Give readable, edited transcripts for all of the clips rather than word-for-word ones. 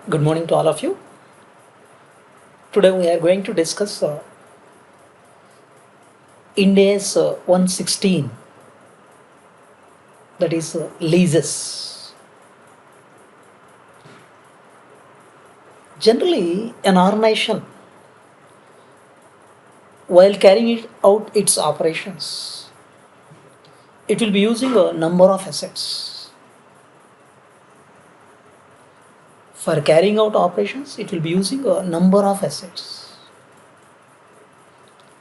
Good morning to all of you. Today we are going to discuss India's 116, that is leases. Generally, an organization, while carrying out its operations, it will be using a number of assets. For carrying out operations, it will be using a number of assets.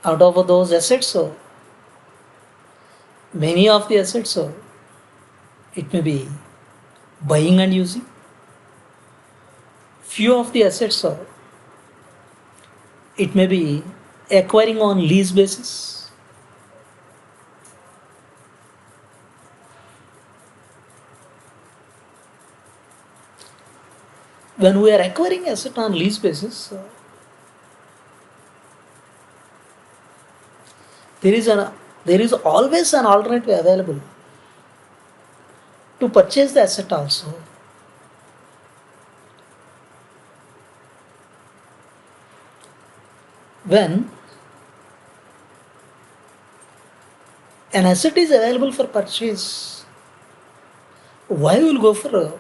Out of those assets, many of the assets, it may be buying and using. Few of the assets, it may be acquiring on lease basis. When we are acquiring asset on lease basis, there is an there is always an alternative available to purchase the asset also. When an asset is available for purchase, why will go for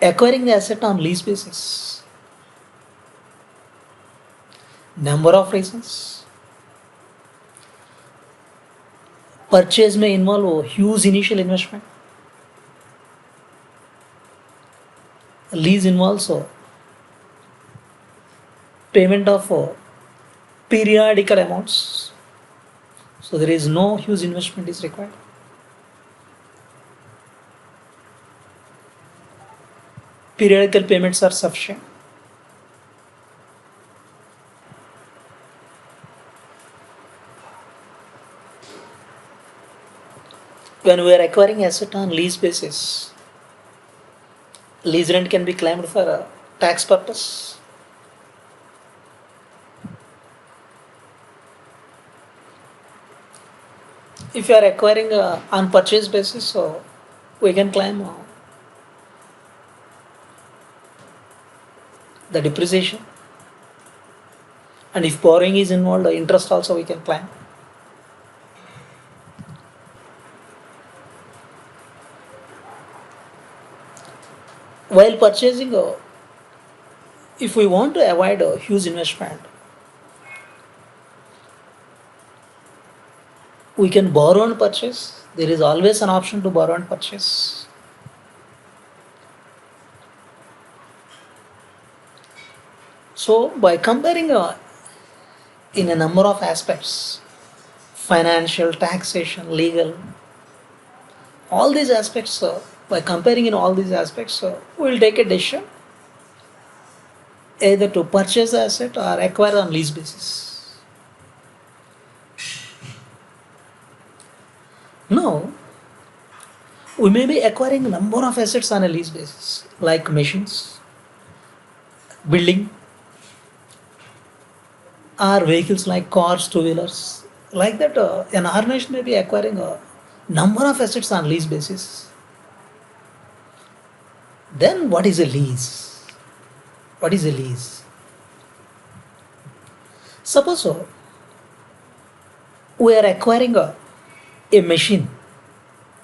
acquiring the asset on lease basis? Number of reasons. Purchase may involve a huge initial investment. Lease involves payment of periodical amounts. So there is no huge investment is required. Periodical payments are sufficient. When we are acquiring asset on lease basis, lease rent can be claimed for a tax purpose. If you are acquiring on purchase basis, so we can claim the depreciation, and if borrowing is involved, interest also we can claim. While purchasing, if we want to avoid a huge investment, we can borrow and purchase. There is always an option to borrow and purchase. So, by comparing in a number of aspects, financial, taxation, legal, all these aspects, by comparing in all these aspects, we will take a decision either to purchase the asset or acquire on lease basis. Now, we may be acquiring a number of assets on a lease basis, like machines, building, or vehicles like cars, two-wheelers. Like that, an organization may be acquiring a number of assets on lease basis. Then what is a lease? What is a lease? Suppose we are acquiring a machine.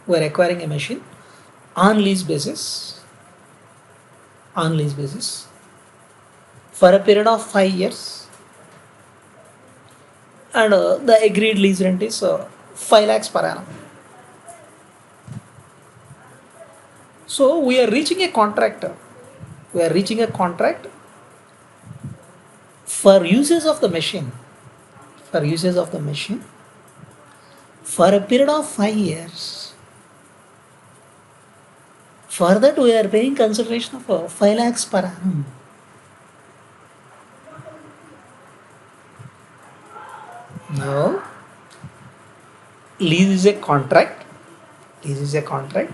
We are acquiring a machine on lease basis. On lease basis for a period of 5 years, and the agreed lease rent is 5 lakhs per annum. So we are reaching a contract. We are reaching a contract for uses of the machine. For uses of the machine for a period of 5 years. For that we are paying consideration of 5 lakhs per annum. Now, lease is a contract. Lease is a contract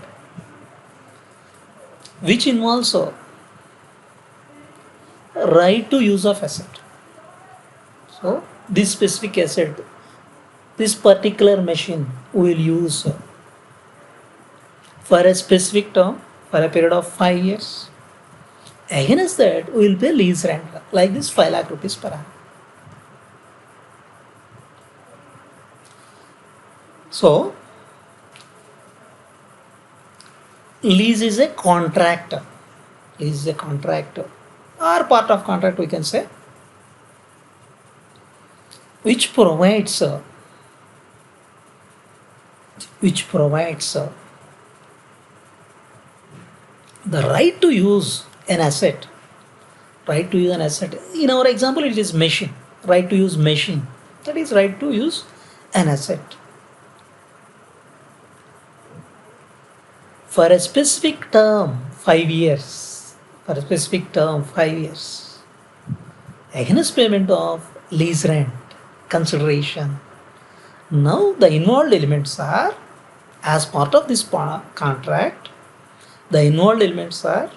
which involves right to use of asset. So this specific asset, this particular machine we will use for a specific term for a period of 5 years, Against that, we will pay lease rent like this 5 lakh rupees per annum. So, lease is a contract. Lease is a contract or part of contract, we can say, which provides which provides the right to use an asset. Right to use an asset. In our example, it is machine. Right to use machine. That is right to use an asset. For a specific term, 5 years. For a specific term, 5 years. Against payment of lease rent, consideration. Now the involved elements are, as part of this contract, the involved elements are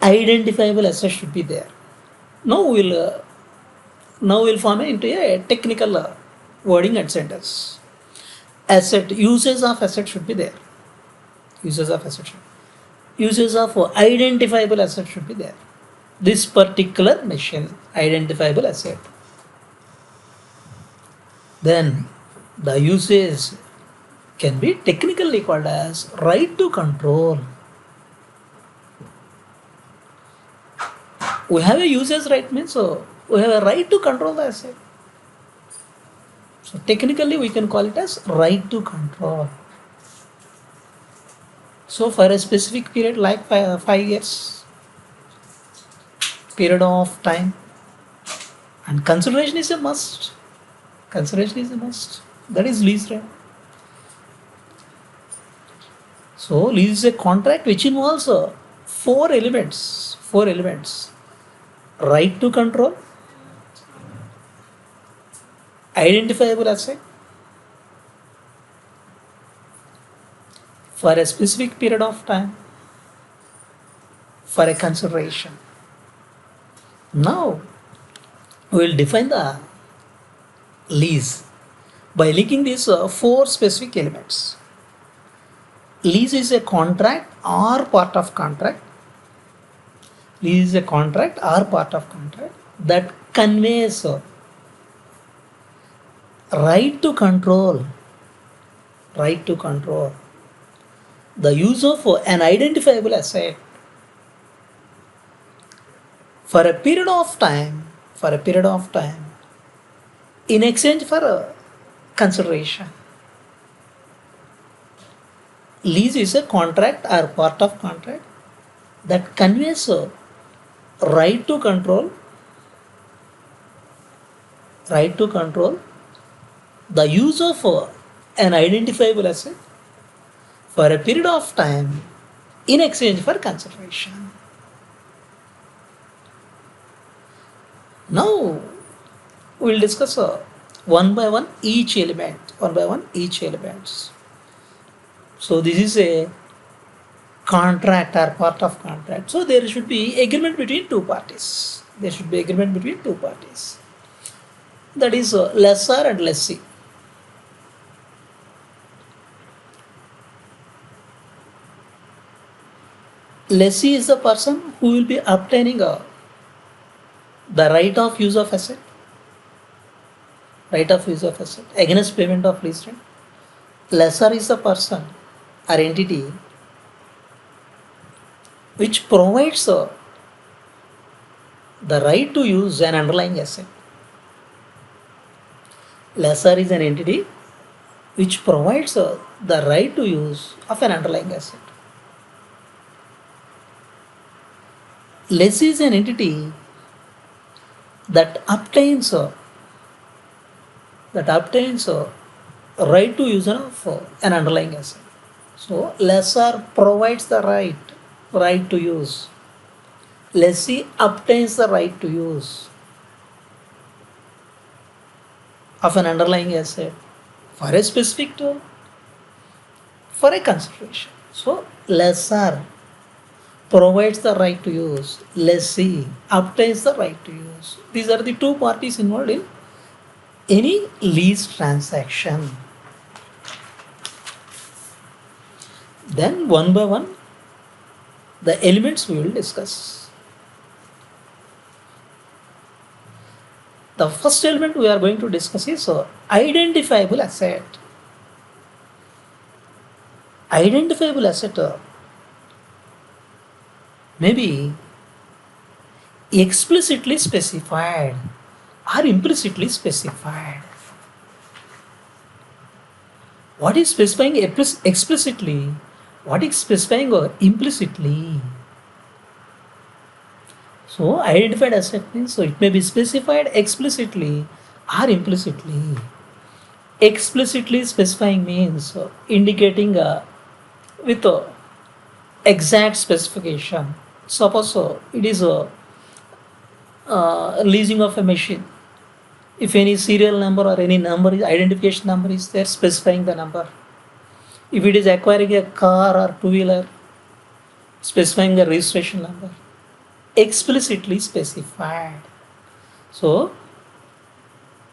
identifiable assets should be there. Now we'll form it into a technical wording and sentence. Asset uses of asset should be there. Uses of asset should. Uses of identifiable asset should be there. This particular machine, identifiable asset. Then the usage can be technically called as right to control. We have a usage right, means so we have a right to control the asset. So technically we can call it as right to control. So for a specific period like 5 years, period of time, and consideration is a must. Consideration is a must. That is lease rent. So lease is a contract which involves 4 elements. 4 elements. Right to control, identifiable asset, for a specific period of time, for a consideration. Now we will define the lease by linking these 4 specific elements. Lease is a contract or part of contract. Lease is a contract or part of contract that conveys right to control. Right to control the use of an identifiable asset for a period of time. For a period of time, in exchange for a consideration. Lease is a contract or part of contract that conveys a right to control the use of an identifiable asset for a period of time in exchange for consideration. Now we'll discuss one by one each element. One by one each elements. So this is a contract or part of contract. So there should be agreement between two parties. There should be agreement between two parties. That is lessor and lessee. Lessee is the person who will be obtaining the right of use of asset. Right of use of asset against payment of lease rent. Lessor is the person or entity which provides the right to use an underlying asset. Lessor is an entity which provides the right to use of an underlying asset. Lessee is an entity that obtains right to use of an underlying asset. So lessor provides the right to use. Lessee obtains the right to use of an underlying asset for a specific term, for a consideration. So lessor provides the right to use, lessee obtains the right to use. These are the two parties involved in any lease transaction. Then one by one The elements we will discuss. The first element we are going to discuss is identifiable asset. Identifiable asset may be explicitly specified or implicitly specified. What is specifying explicitly? What is specifying implicitly? So identified asset means so it may be specified explicitly or implicitly. Explicitly specifying means indicating with exact specification. Suppose it is a leasing of a machine. If any serial number or any number identification number is there, specifying the number. If it is acquiring a car or two-wheeler, specifying the registration number. Explicitly specified. So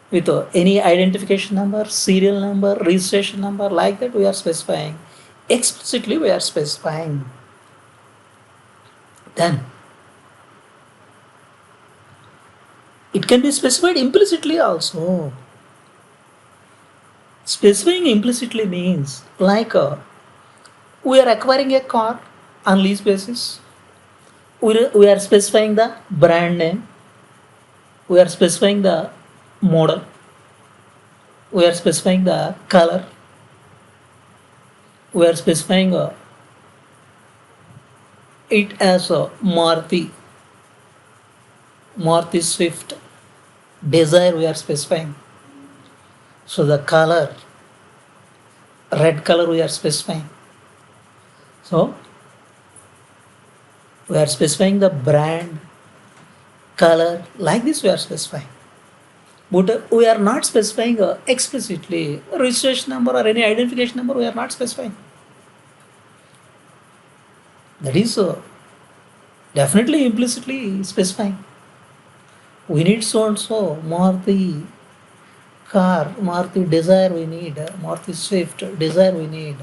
with any identification number, serial number, registration number, like that we are specifying. Explicitly we are specifying. Then it can be specified implicitly also. Specifying implicitly means like we are acquiring a car on lease basis. We are specifying the brand name. We are specifying the model. We are specifying the color. We are specifying it as a Maruti Swift Desire we are specifying. So the color, red color we are specifying. So we are specifying the brand, color, like this we are specifying. But we are not specifying explicitly registration number or any identification number we are not specifying. That is definitely implicitly specifying. We need so and so, Maruti car, Maruti Desire we need, Maruti Swift Desire we need.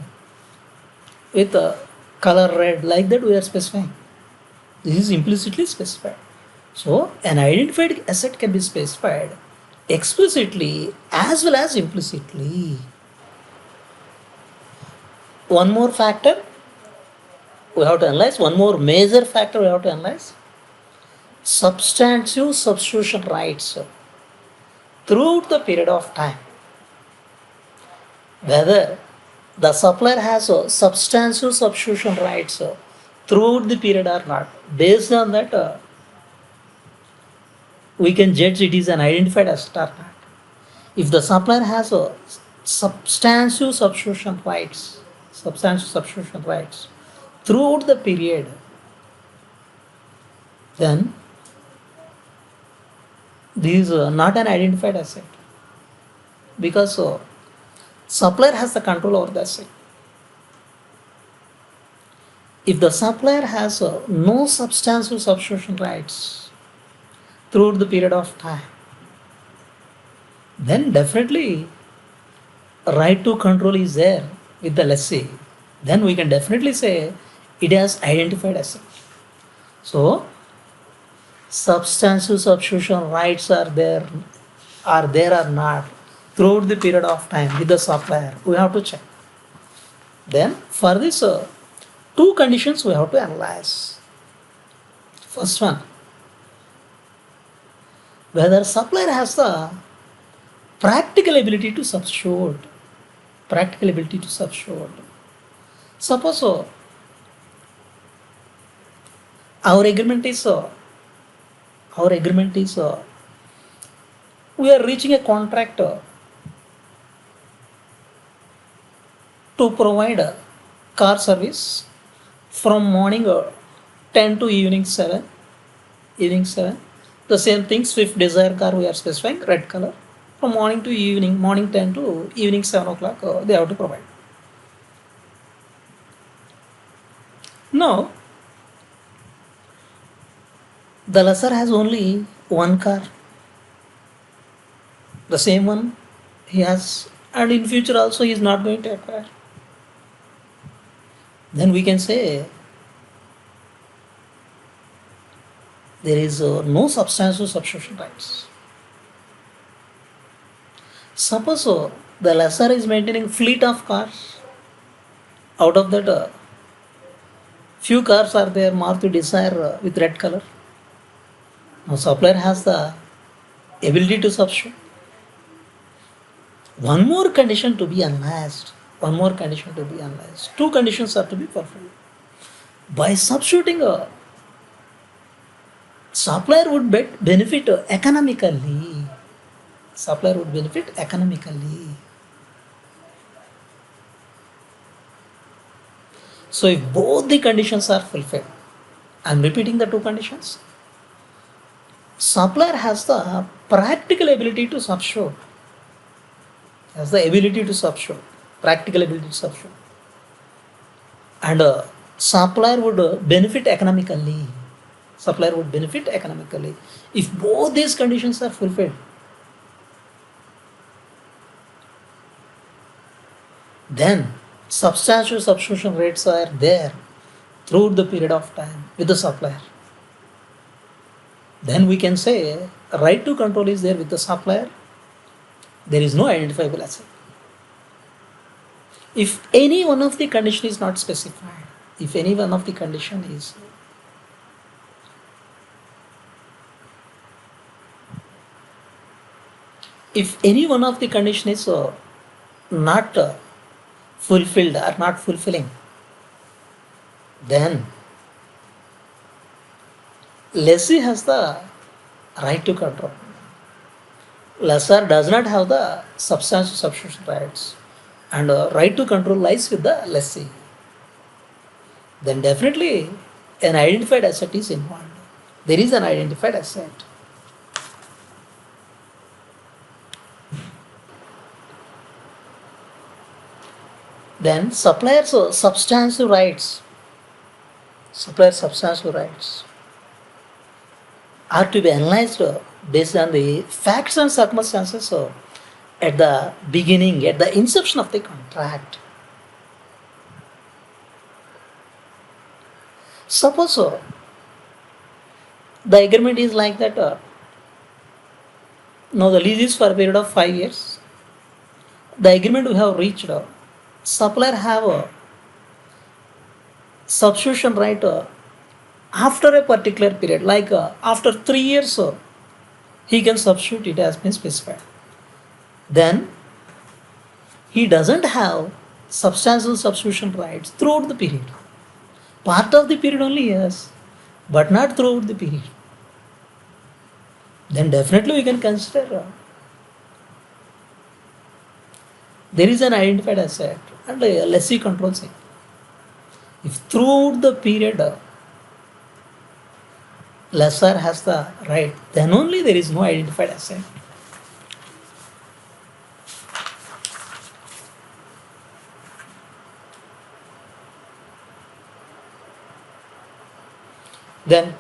With color red, like that we are specifying. This is implicitly specified. So an identified asset can be specified explicitly as well as implicitly. One more factor we have to analyze, one more major factor we have to analyze. Substantive substitution rights throughout the period of time. Whether the supplier has a substantive substitution rights throughout the period or not. Based on that, we can judge it is an identified asset or not. If the supplier has a substantive substitution rights throughout the period, then this is not an identified asset because supplier has the control over the asset. If the supplier has no substantial substitution rights throughout the period of time, then definitely a right to control is there with the lessee. Then we can definitely say it has identified asset. So substantial substitution rights are there or not throughout the period of time with the supplier. We have to check. Then for this two conditions we have to analyze. First one, whether supplier has the practical ability to substitute. Suppose our agreement is we are reaching a contract to provide a car service from morning 10 to evening 7. The same thing, Swift Desire car we are specifying, red color. From morning to evening, morning 10 to evening 7 o'clock, they have to provide. Now, the lessor has only one car, the same one he has, and in future also he is not going to acquire. Then we can say there is no substantial substitution rights. Suppose the lessor is maintaining fleet of cars. Out of that, few cars are there Maruti Desire with red color. Now supplier has the ability to substitute. One more condition to be analyzed. One more condition to be analyzed. Two conditions are to be fulfilled. By substituting a supplier would benefit economically. Supplier would benefit economically. So if both the conditions are fulfilled, I am repeating the two conditions. Supplier has the practical ability to substitute. Has the ability to substitute. Practical ability to substitute. And supplier would benefit economically. Supplier would benefit economically. If both these conditions are fulfilled, then substantial substitution rates are there throughout the period of time with the supplier. Then we can say right to control is there with the supplier. There is no identifiable asset. If any one of the condition is not specified, if any one of the condition is if any one of the condition is not fulfilled or not fulfilling, then lessee has the right to control. Lessor does not have the substantial substitution rights, and right to control lies with the lessee. Then definitely an identified asset is involved. There is an identified asset. Then supplier's substantial rights. Supplier's substantial rights are to be analyzed based on the facts and circumstances at the beginning, at the inception of the contract. Suppose the agreement is like that. Now the lease is for a period of 5 years. The agreement we have reached, supplier have a substitution right after a particular period, like after 3 years, he can substitute, it has been specified. Then he doesn't have substantial substitution rights throughout the period. Part of the period only, yes, but not throughout the period. Then definitely we can consider there is an identified asset and lessee controls it. If throughout the period lessor has the right, then only there is no identified asset. Then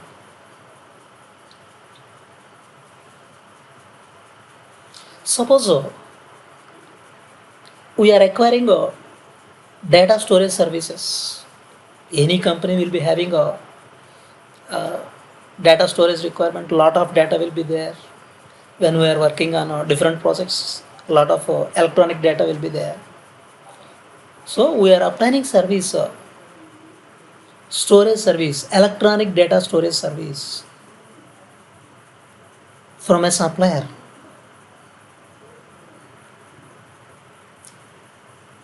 suppose we are acquiring data storage services. Any company will be having a data storage requirement. Lot of data will be there. When we are working on different projects, a lot of electronic data will be there. So we are obtaining service, storage service, electronic data storage service from a supplier.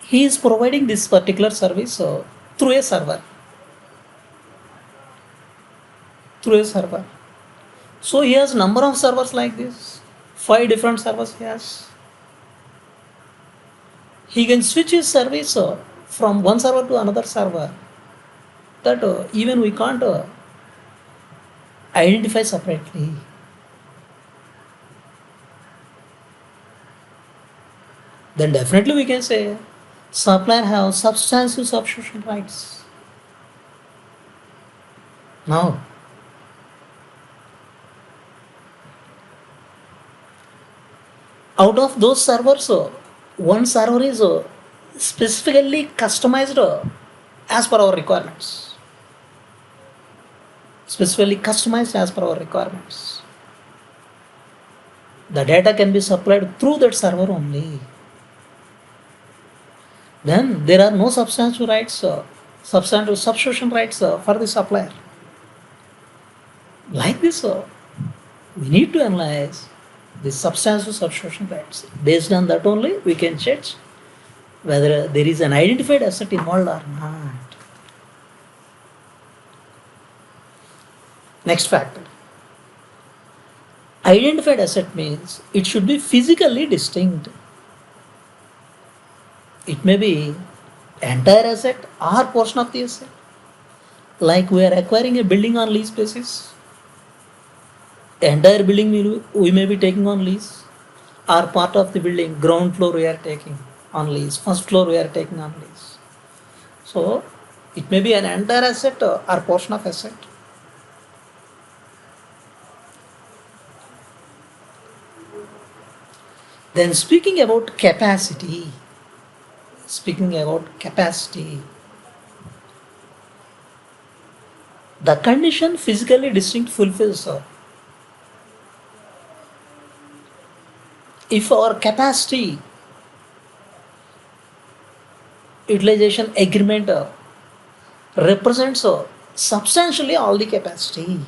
He is providing this particular service through a server. Through a server. So he has number of servers like this. 5 different servers he has. He can switch his service from one server to another server. That even we can't identify separately. Then definitely we can say supplier have substantial substitution rights. Now, out of those servers, one server is specifically customized as per our requirements. specifically customized as per our requirements. The data can be supplied through that server only. Then there are no substantial rights, substantial substitution rights for the supplier. Like this, we need to analyze the substantial substitution rights. Based on that only, we can check whether there is an identified asset involved or not. Next factor. Identified asset means it should be physically distinct. It may be entire asset or portion of the asset. Like we are acquiring a building on lease basis. Entire building we may be taking on lease, or part of the building, ground floor we are taking on lease, first floor we are taking on lease. So it may be an entire asset or portion of asset. Then speaking about capacity, the condition physically distinct fulfills. If our capacity utilization agreement represents substantially all the capacity,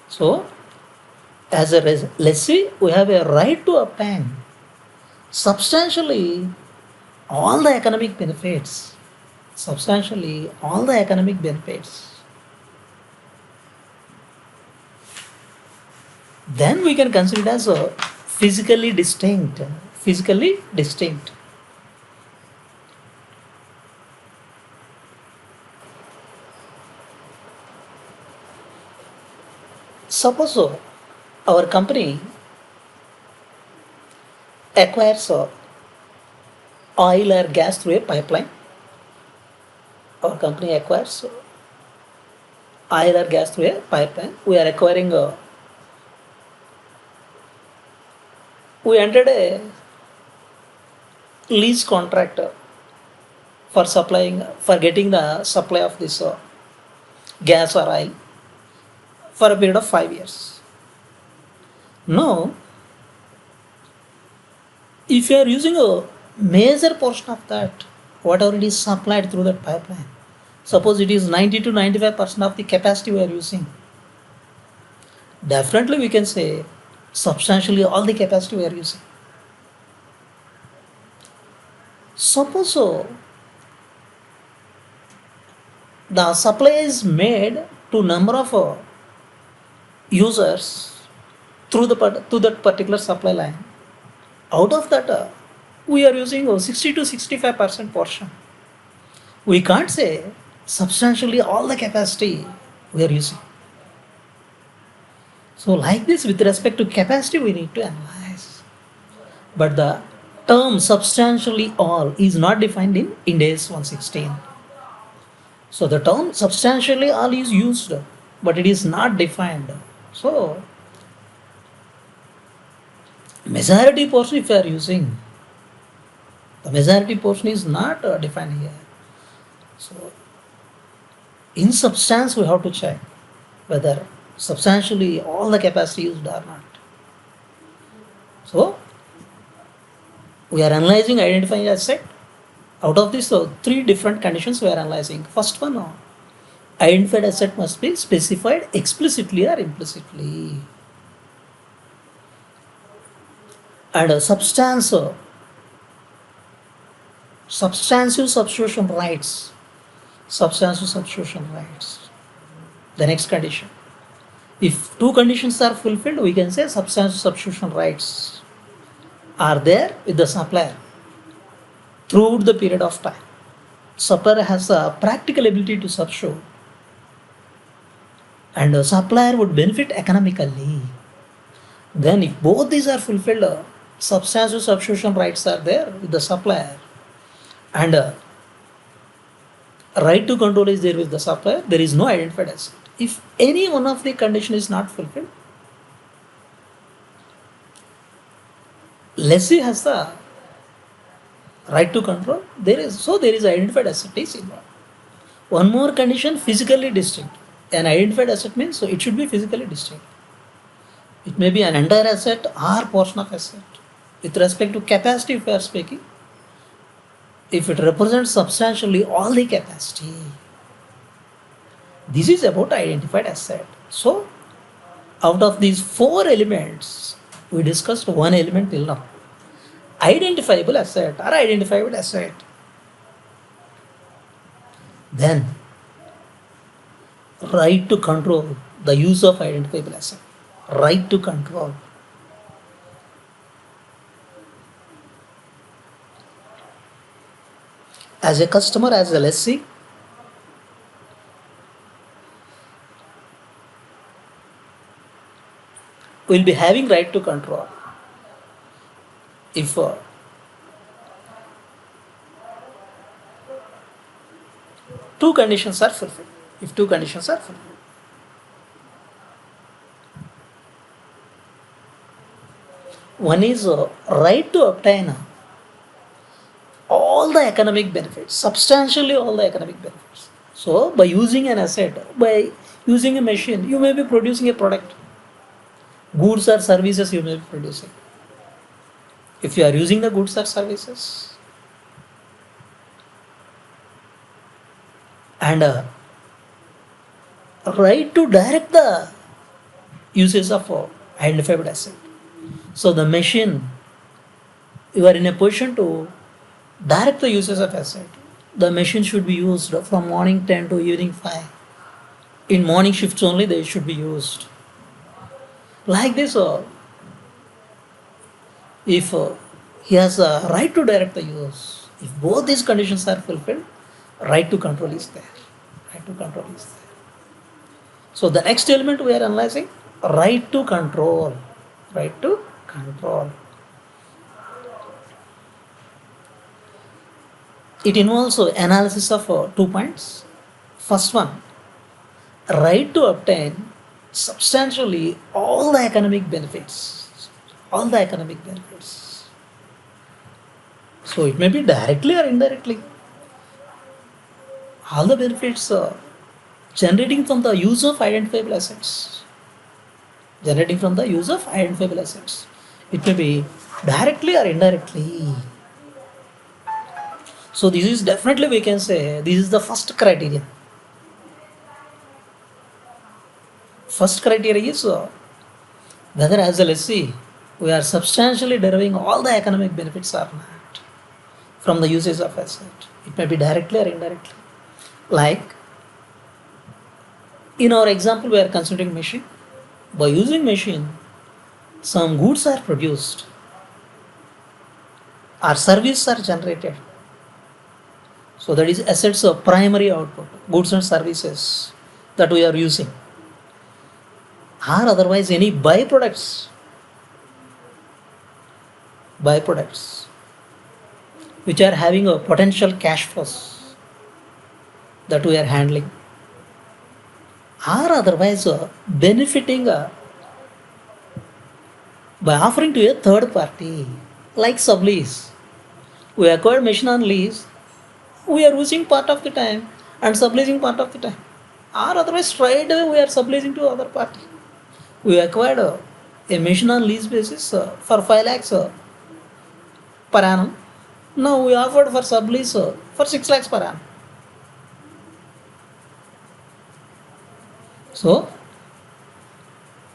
So, as a lessee, we have a right to obtain substantially all the economic benefits. Then we can consider it as a physically distinct. Suppose our company acquires oil or gas through a pipeline. We are acquiring we entered a lease contract for getting the supply of this gas or oil for a period of 5 years. Now, if you are using a major portion of that, whatever it is supplied through that pipeline, suppose it is 90 to 95% of the capacity we are using, definitely we can say substantially all the capacity we are using. Suppose the supply is made to number of users through that particular supply line. Out of that, we are using 60 to 65% portion. We can't say substantially all the capacity we are using. So like this, with respect to capacity, we need to analyze. But the term substantially all is not defined in Ind AS 116. So the term substantially all is used, but it is not defined. So majority portion, if you are using, the majority portion is not defined here. So in substance, we have to check whether substantially all the capacity used or not. So we are analyzing identifying asset. Out of this, 3 different conditions we are analyzing. First one, identified asset must be specified explicitly or implicitly. And substantive substitution rights. The next condition. If 2 conditions are fulfilled, we can say substantial substitution rights are there with the supplier throughout the period of time. Supplier has a practical ability to substitute, and the supplier would benefit economically. Then if both these are fulfilled, substantial substitution rights are there with the supplier, and right to control is there with the supplier, there is no identified asset. If any one of the condition is not fulfilled, lessee has the Right to control, there is identified asset is involved. One more condition, physically distinct. An identified asset means so it should be physically distinct. It may be an entire asset or portion of asset. With respect to capacity, if we are speaking, if it represents substantially all the capacity, this is about identified asset. So, out of these four elements, we discussed one element till now. Identifiable asset or identifiable asset. Then, right to control the use of identifiable asset. Right to control. As a customer, as a lessee, will be having right to control if two conditions are fulfilled. If two conditions are fulfilled. One is right to obtain all the economic benefits, substantially all the economic benefits. So, by using an asset, by using a machine, you may be producing a product, goods or services you may be producing. If you are using the goods or services, and right to direct the uses of identified asset. So, the machine, you are in a position to direct the uses of asset. The machine should be used from morning 10 to evening 5. In morning shifts only they should be used. Like this, if he has a right to direct the use, if both these conditions are fulfilled, right to control is there. Right to control is there. So the next element we are analyzing, right to control. Right to control. It involves analysis of 2 points. First one, right to obtain substantially all the economic benefits. All the economic benefits. So it may be directly or indirectly. All the benefits generating from the use of identifiable assets. Generating from the use of identifiable assets. It may be directly or indirectly. So this is definitely we can say this is the first criteria. First criteria is whether as a lessee we are substantially deriving all the economic benefits or not from the usage of asset. It may be directly or indirectly. Like in our example we are considering machine. By using machine, some goods are produced or services are generated. So that is assets of primary output, goods and services that we are using. Or otherwise any byproducts which are having a potential cash flows that we are handling. Or otherwise benefiting by offering to a third party like sublease. We acquired machine on lease, we are using part of the time and subleasing part of the time. Or otherwise straight away we are subleasing to other party. We acquired a machine on lease basis for 5 lakhs per annum. Now we offered for sublease for 6 lakhs per annum. So,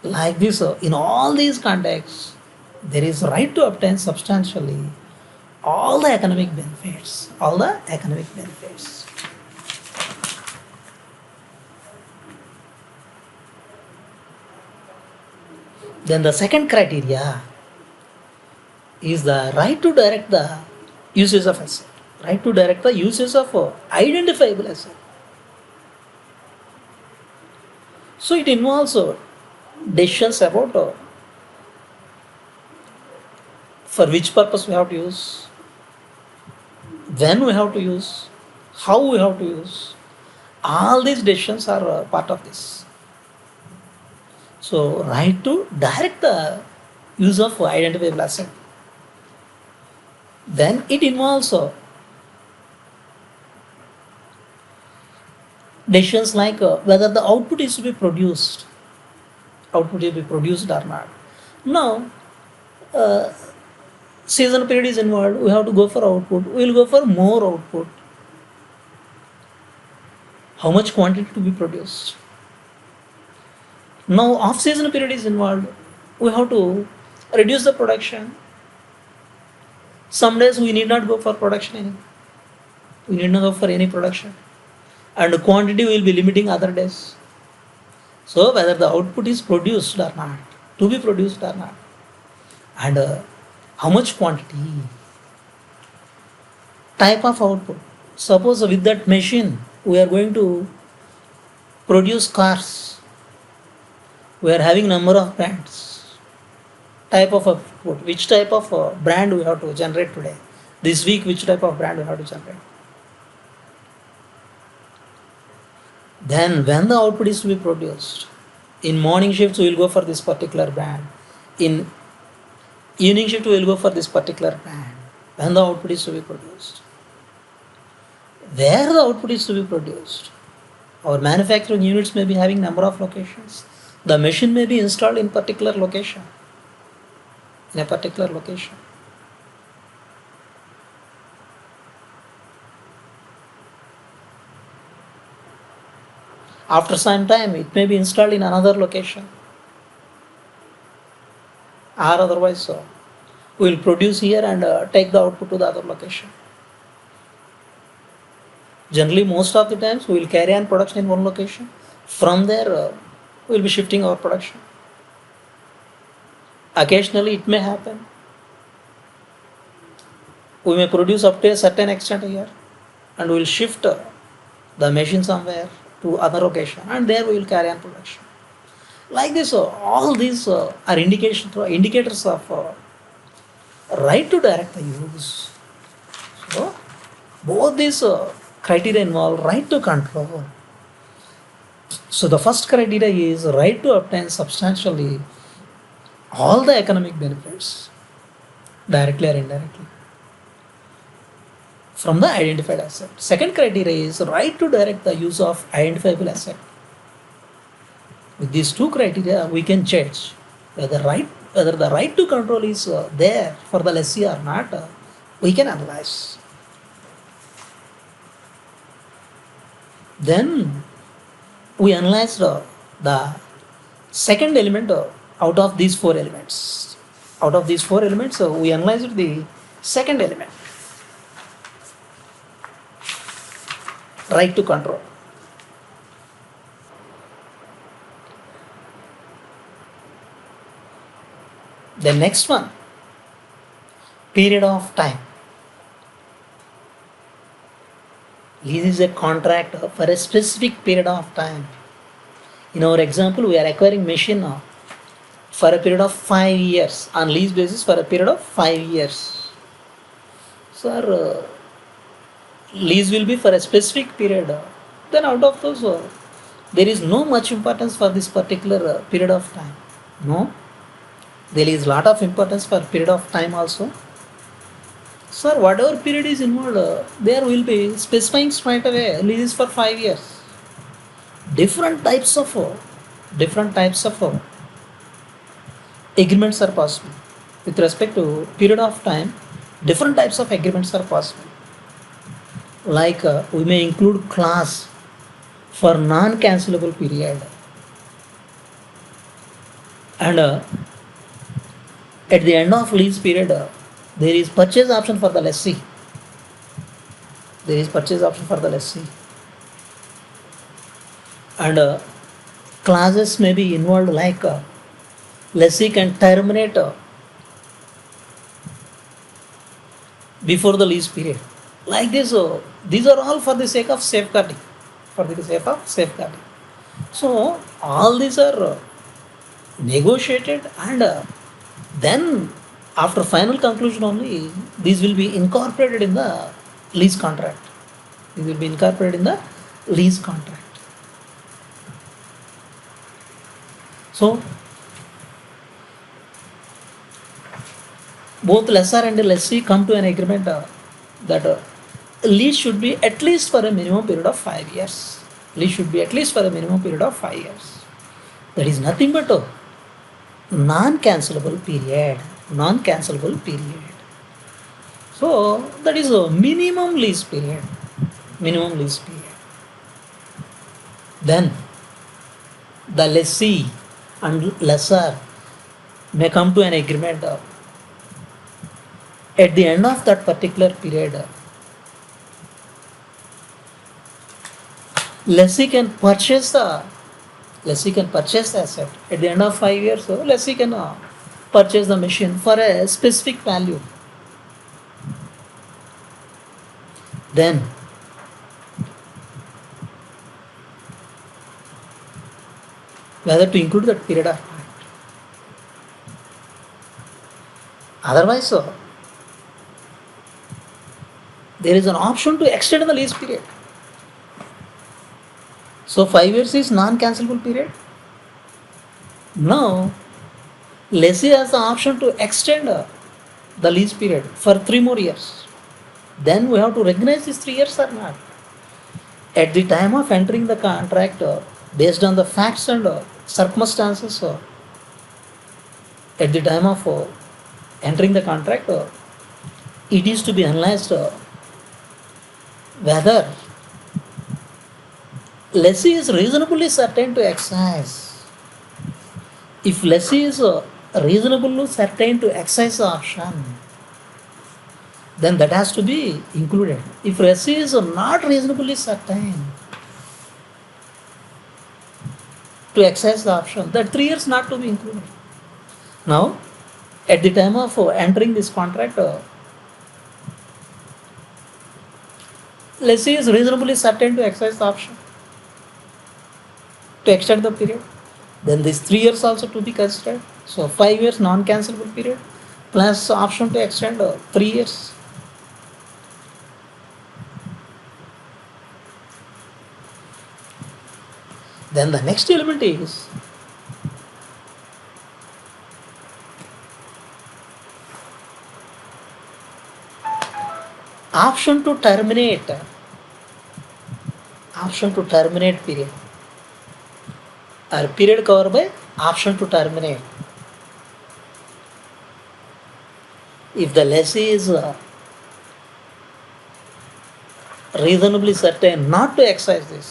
like this, in all these contexts, there is right to obtain substantially all the economic benefits. All the economic benefits. Then the second criteria is the right to direct the uses of asset. Right to direct the uses of identifiable asset. So it involves decisions about for which purpose we have to use, when we have to use, how we have to use. All these decisions are part of this. So right to direct the use of identifiable asset. Then it involves decisions like whether the output is to be produced or not. Now, uh, season period is involved, we have to go for output, we will go for more output. How much quantity to be produced? Now, off season period is involved, we have to reduce the production. Some days we need not go for production anymore. We need not go for any production. And quantity will be limiting other days. So, whether the output is produced or not, to be produced or not, and how much quantity, type of output. Suppose with that machine we are going to produce cars, we are having number of brands, type of output, which type of brand we have to generate today, this week which type of brand we have to generate. Then when the output is to be produced, in morning shifts we will go for this particular brand, in evening shift we will go for this particular brand, when the output is to be produced. Where the output is to be produced, our manufacturing units may be having number of locations. The machine may be installed in particular location, in a particular location. After some time, it may be installed in another location, or otherwise so. We will produce here and take the output to the other location. Generally, most of the times we will carry on production in one location. From there, we will be shifting our production. Occasionally, it may happen. We may produce up to a certain extent here, and we will shift the machine somewhere to other location, and there we will carry on production. Like this, all these are indicators of right to direct the use. So, both these criteria involve right to control. So, the first criteria is right to obtain substantially all the economic benefits, directly or indirectly, from the identified asset. Second criteria is right to direct the use of identifiable asset. With these two criteria, we can judge whether the right to control is there for the lessee or not. We can analyze. Then we analyze the second element out of these four elements. Out of these four elements, we analyzed the second element, right to control. The next one, period of time. Lease is a contract for a specific period of time. In our example, we are acquiring machine now for a period of 5 years, on lease basis for a period of 5 years. Sir, lease will be for a specific period. Then out of those, there is no much importance for this particular period of time. No, there is lot of importance for period of time also. Sir, whatever period is involved, there will be specifying straight away lease is for 5 years. Different types of agreements are possible with respect to period of time. Different types of agreements are possible. Like we may include clause for non-cancelable period, and at the end of lease period, there is purchase option for the lessee. There is purchase option for the lessee, and clauses may be involved like lessee can terminate before the lease period. Like this, these are all for the sake of safeguarding. For the sake of safeguarding. So all these are negotiated, and then after final conclusion only these will be incorporated in the lease contract. These will be incorporated in the lease contract. So both lessor and lessee come to an agreement that lease should be at least for a minimum period of 5 years. Lease should be at least for a minimum period of 5 years. That is nothing but a non-cancelable period. Non-cancelable period. So that is a minimum lease period. Minimum lease period. Then the lessee and lessor may come to an agreement at the end of that particular period. Lessee can purchase the asset at the end of 5 years. So lessee can purchase the machine for a specific value. Then whether to include that period or not. Otherwise, there is an option to extend the lease period. So 5 years is non-cancelable period. Now, lessee has the option to extend the lease period for 3 more years. Then we have to recognize these 3 years or not. At the time of entering the contract, based on the facts and circumstances, at the time of entering the contract, it is to be analyzed whether lessee is reasonably certain to exercise. If lessee is reasonably certain to exercise the option, then that has to be included. If lessee is not reasonably certain to exercise the option, that 3 years not to be included. Now, at the time of entering this contract, lessee is reasonably certain to exercise the option to extend the period. Then these 3 years also to be considered. So 5 years non-cancelable period plus option to extend 3 years. Then the next element is option to terminate. Option to terminate period. Or period covered by option to terminate. If the lessee is reasonably certain not to exercise this.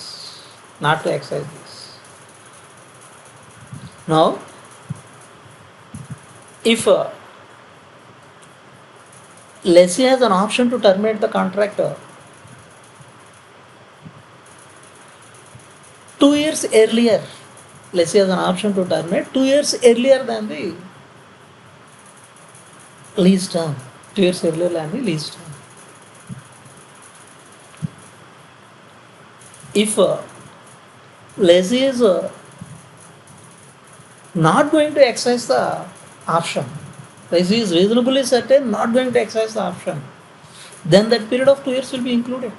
Now, if lessee has an option to terminate the contract 2 years earlier, lessee has an option to terminate 2 years earlier than the lease term. 2 years earlier than the lease term. If lessee is not going to exercise the option, lessee is reasonably certain not going to exercise the option, then that period of 2 years will be included.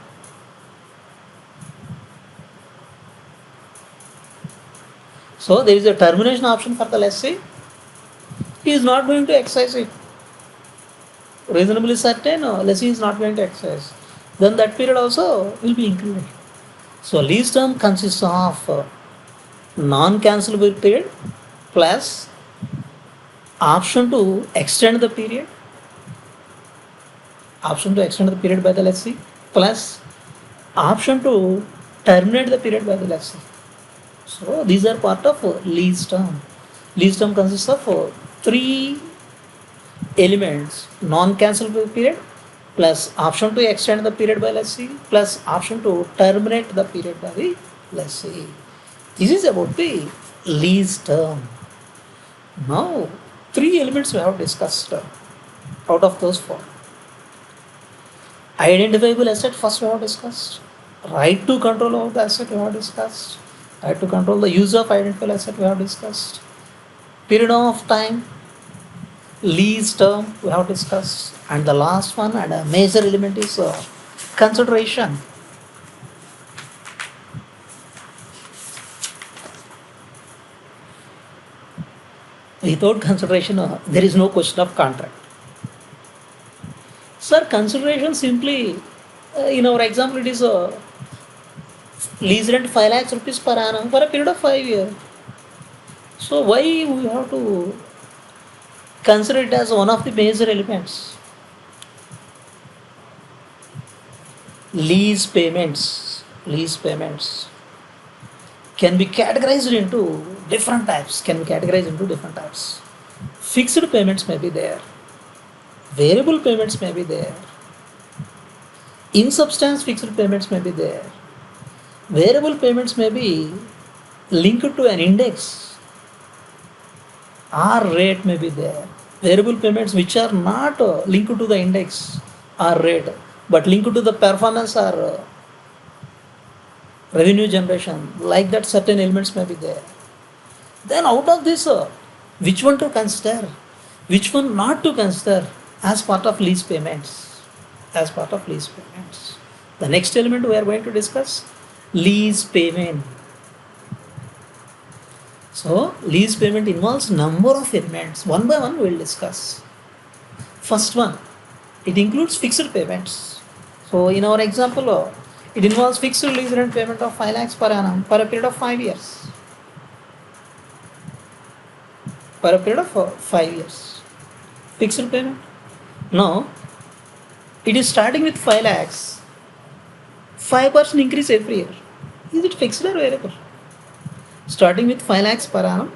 So there is a termination option for the lessee. He is not going to exercise it. Reasonably certain, lessee is not going to exercise. Then that period also will be included. So lease term consists of non-cancelable period plus option to extend the period. Option to extend the period by the lessee plus option to terminate the period by the lessee. So these are part of lease term. Lease term consists of 3 elements: non-cancelable period plus option to extend the period by lessee plus option to terminate the period by the lessee. This is about the lease term. Now, 3 elements we have discussed out of those 4. Identifiable asset first we have discussed. Right to control over the asset we have discussed. Right to control the use of identifiable asset we have discussed. Period of time, lease term we have discussed. And the last one and a major element is consideration. Without consideration, there is no question of contract. Sir, consideration simply, in our example, it is lease rent 5 lakhs rupees per annum for a period of 5 years. So why we have to consider it as one of the major elements? Lease payments can be categorized into different types. Fixed payments may be there, variable payments may be there, in substance fixed payments may be there. Variable payments may be linked to an index or rate may be there. Variable payments which are not linked to the index or rate but linked to the performance or revenue generation, like that certain elements may be there. Then out of this, which one to consider, which one not to consider as part of lease payments? The next element we are going to discuss, lease payment. So lease payment involves number of elements. One by one we will discuss. First one, it includes fixed payments. So in our example, it involves fixed lease rent payment of 5 lakhs per annum for a period of 5 years. Fixed payment. Now, it is starting with 5 lakhs. 5% increase every year. Is it fixed or variable? Starting with 5 lakhs per annum,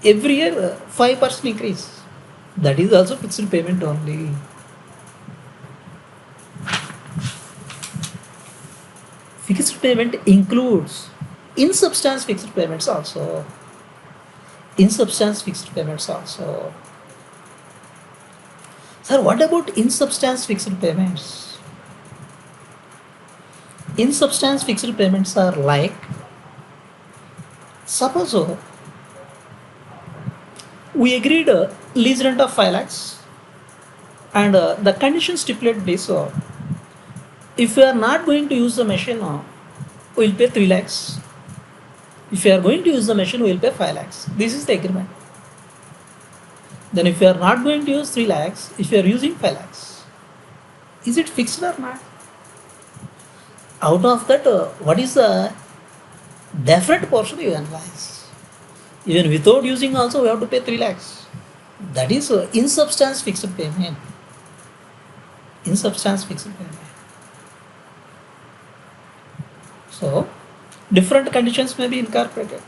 every year 5% increase. That is also fixed payment only. Fixed payment includes in substance fixed payments also. Sir, what about in substance fixed payments? In substance fixed payments are like, suppose we agreed lease rent of 5 lakhs and the condition stipulated this, if you are not going to use the machine, we will pay 3 lakhs. If you are going to use the machine, we will pay 5 lakhs. This is the agreement. Then if you are not going to use 3 lakhs, if you are using 5 lakhs, is it fixed or not? Out of that, what is the deferred portion you analyze? Even without using also, we have to pay 3 lakhs. That is in substance fixed payment. So, different conditions may be incorporated.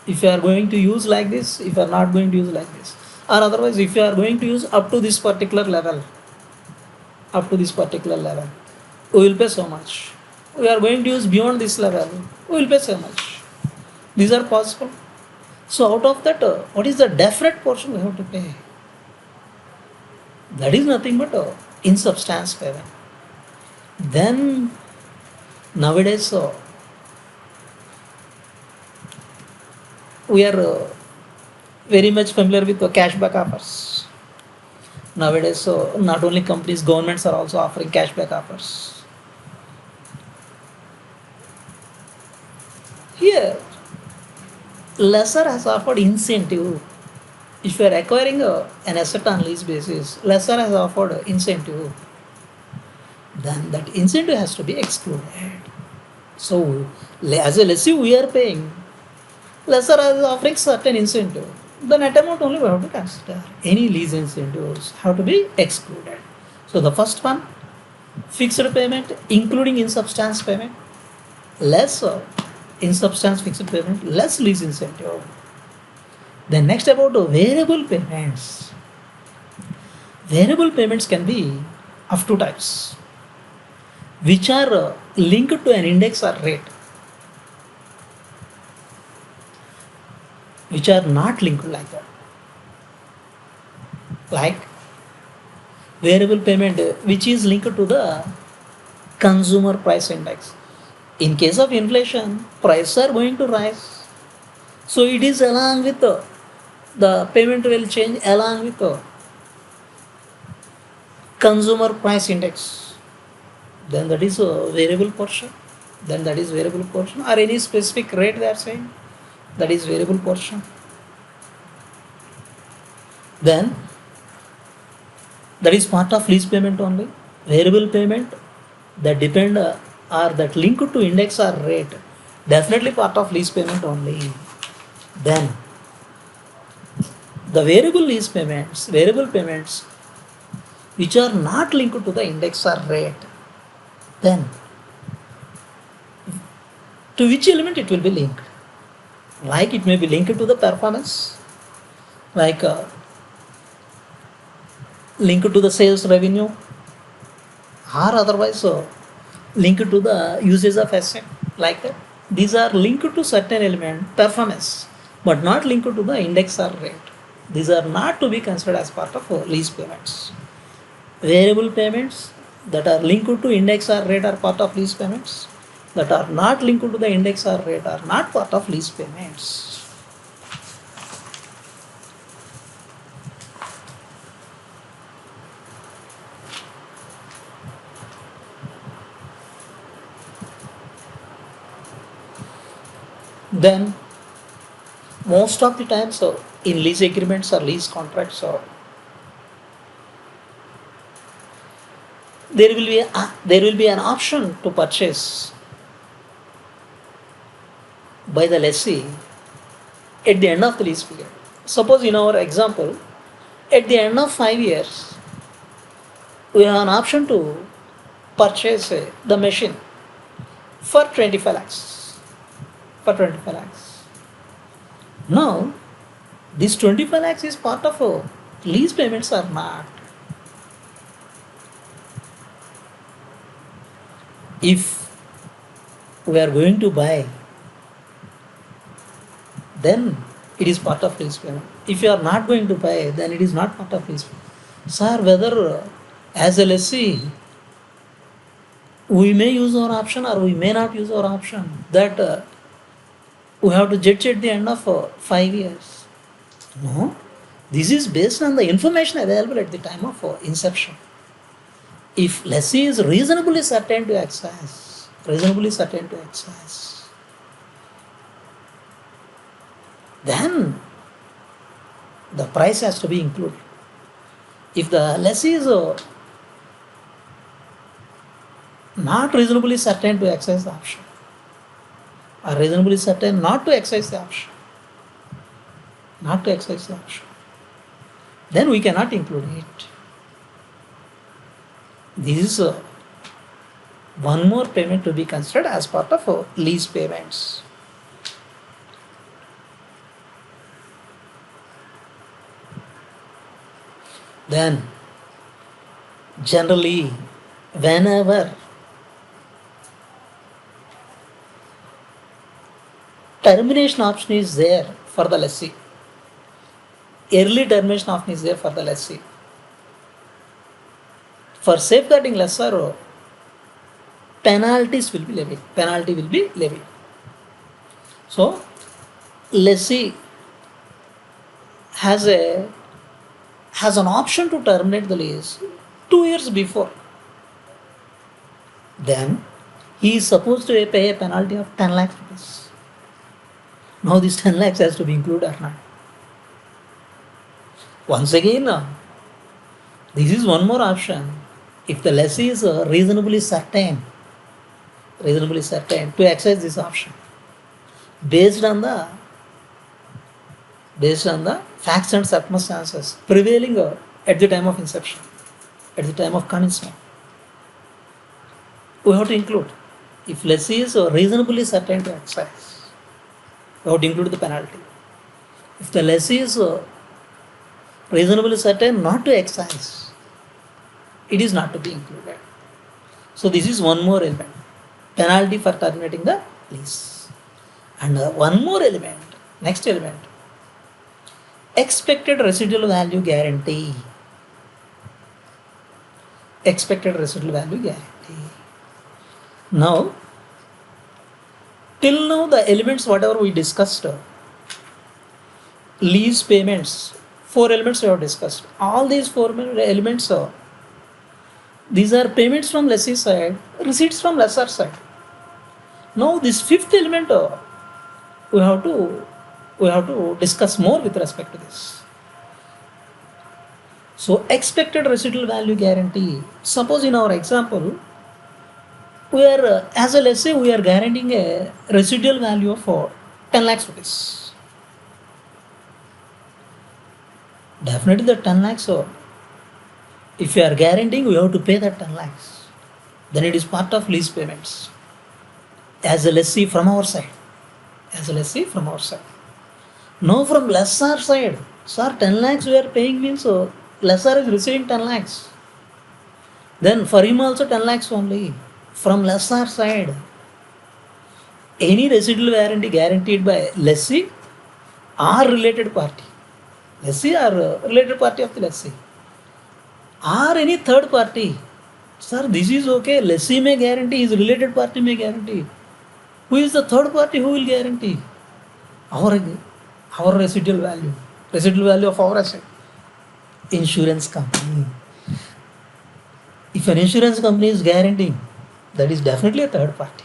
If you are going to use like this, if you are not going to use like this, or otherwise if you are going to use up to this particular level, we will pay so much. We are going to use beyond this level, we will pay so much. These are possible. So out of that, what is the deferred portion we have to pay? That is nothing but in substance payment. Then nowadays we are very much familiar with the cashback offers. Nowadays, not only companies, governments are also offering cashback offers. Here, lessor has offered incentive. If you are acquiring an asset on lease basis, lessor has offered incentive. Then that incentive has to be excluded. So, as a lessee, we are paying. Lessor is offering certain incentive. The net amount only we have to consider. Any lease incentives have to be excluded. So the first one, fixed payment including in substance payment, less in substance fixed payment, less lease incentive. Then next about variable payments. Variable payments can be of two types, which are linked to an index or rate, which are not linked like that. Like variable payment which is linked to the consumer price index. In case of inflation, prices are going to rise. So it is along with the payment will change along with the consumer price index. Then that is a variable portion. Or any specific rate they are saying, that is variable portion. Then that is part of lease payment only. Variable payment that depend or that link to index or rate, definitely part of lease payment only. Then the variable payments which are not linked to the index or rate, then to which element it will be linked? Like it may be linked to the performance, like linked to the sales revenue, or otherwise linked to the usage of asset, like that. These are linked to certain element performance, but not linked to the index or rate. These are not to be considered as part of lease payments. Variable payments that are linked to index or rate are part of lease payments. That are not linked to the index or rate are not part of lease payments. Then most of the time, so in lease agreements or lease contracts, so there will be an option to purchase by the lessee at the end of the lease period. Suppose in our example, at the end of 5 years, we have an option to purchase the machine for 25 lakhs. For 25 lakhs. Now, this 25 lakhs is part of lease payments or not? If we are going to buy, then it is part of lease payment. If you are not going to buy, then it is not part of lease payment. Sir, whether as a lessee we may use our option or we may not use our option, that we have to judge at the end of 5 years. No, this is based on the information available at the time of inception. If lessee is reasonably certain to exercise, then the price has to be included. If the lessee is not reasonably certain to exercise the option, or reasonably certain not to exercise the option, then we cannot include it. This is one more payment to be considered as part of lease payments. Then, generally, whenever termination option is there for the lessee, early termination option is there for the lessee, for safeguarding lessor, penalty will be levied. So, lessee has an option to terminate the lease 2 years before. Then he is supposed to pay a penalty of 10 lakhs rupees. Now this 10 lakhs has to be included or not. Once again, this is one more option. If the lessee is reasonably certain to exercise this option, based on the facts and circumstances prevailing at the time of inception, at the time of commencement, we have to include. If lessee is reasonably certain to exercise, we have to include the penalty. If the lessee is reasonably certain not to exercise, it is not to be included. So this is one more element, penalty for terminating the lease. And one more element, next element, expected residual value guarantee. Now, till now the elements whatever we discussed, lease payments, 4 elements we have discussed. All these 4 elements, these are payments from lessee side, receipts from lessor side. Now this 5th element, we have to discuss more with respect to this. So expected residual value guarantee. Suppose in our example, we are as a let's say we are guaranteeing a residual value of 10 lakhs rupees. Definitely the 10 lakhs. So if you are guaranteeing, we have to pay that 10 lakhs. Then it is part of lease payments as a lessee from our side. As a lessee from our side. No, from lessor side. Sir, 10 lakhs we are paying means lessor is receiving 10 lakhs. Then for him also 10 lakhs only. From lessor side, any residual warranty guaranteed by lessee or related party. Lessee or related party of the lessee. Or any third party. Sir, this is okay. Lessee may guarantee, his related party may guarantee. Who is the third party who will guarantee? Our residual value of our asset. Insurance company. If an insurance company is guaranteeing, that is definitely a third party.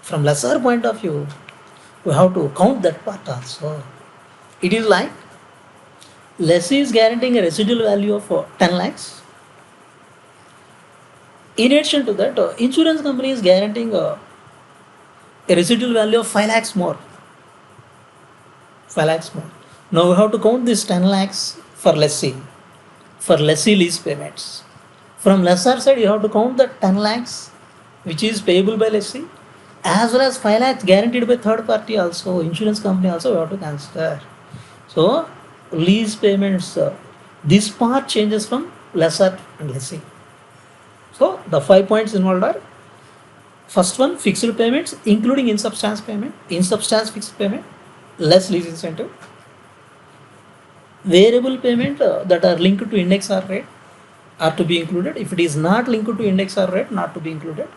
From lessor point of view, we have to count that part also. It is like lessee is guaranteeing a residual value of 10 lakhs. In addition to that, insurance company is guaranteeing a residual value of 5 lakhs more. 5 lakhs more. Now we have to count this 10 lakhs for lessee lease payments. From lessor side, you have to count the 10 lakhs which is payable by lessee as well as 5 lakhs guaranteed by third party also, insurance company also we have to consider. So lease payments, this part changes from lessor and lessee. So the 5 points involved are: first one, fixed payments including in substance fixed payment, less lease incentive. Variable payment that are linked to index or rate are to be included. If it is not linked to index or rate, not to be included.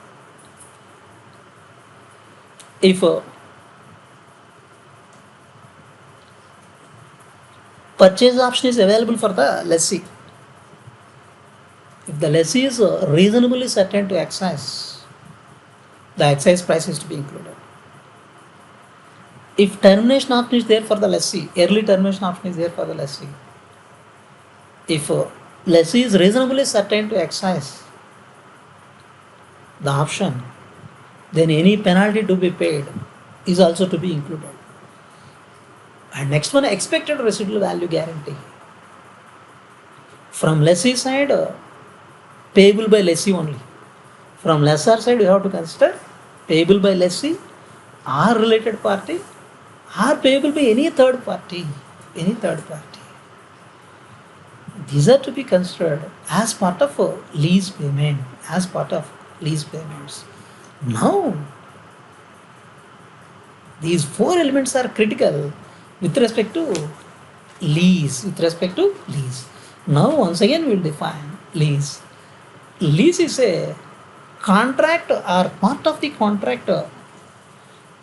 If purchase option is available for the lessee, if the lessee is reasonably certain to excise, the excise price is to be included. If termination option is there for the lessee, early termination option is there for the lessee. If lessee is reasonably certain to excise the option, then any penalty to be paid is also to be included. And next one, expected residual value guarantee. From lessee side, payable by lessee only. From lessor side, you have to consider payable by lessee or related party or payable by any third party. These are to be considered as part of a lease payment, Now, these 4 elements are critical with respect to lease. Now, once again, we will define lease. Lease is a contract or part of the contract.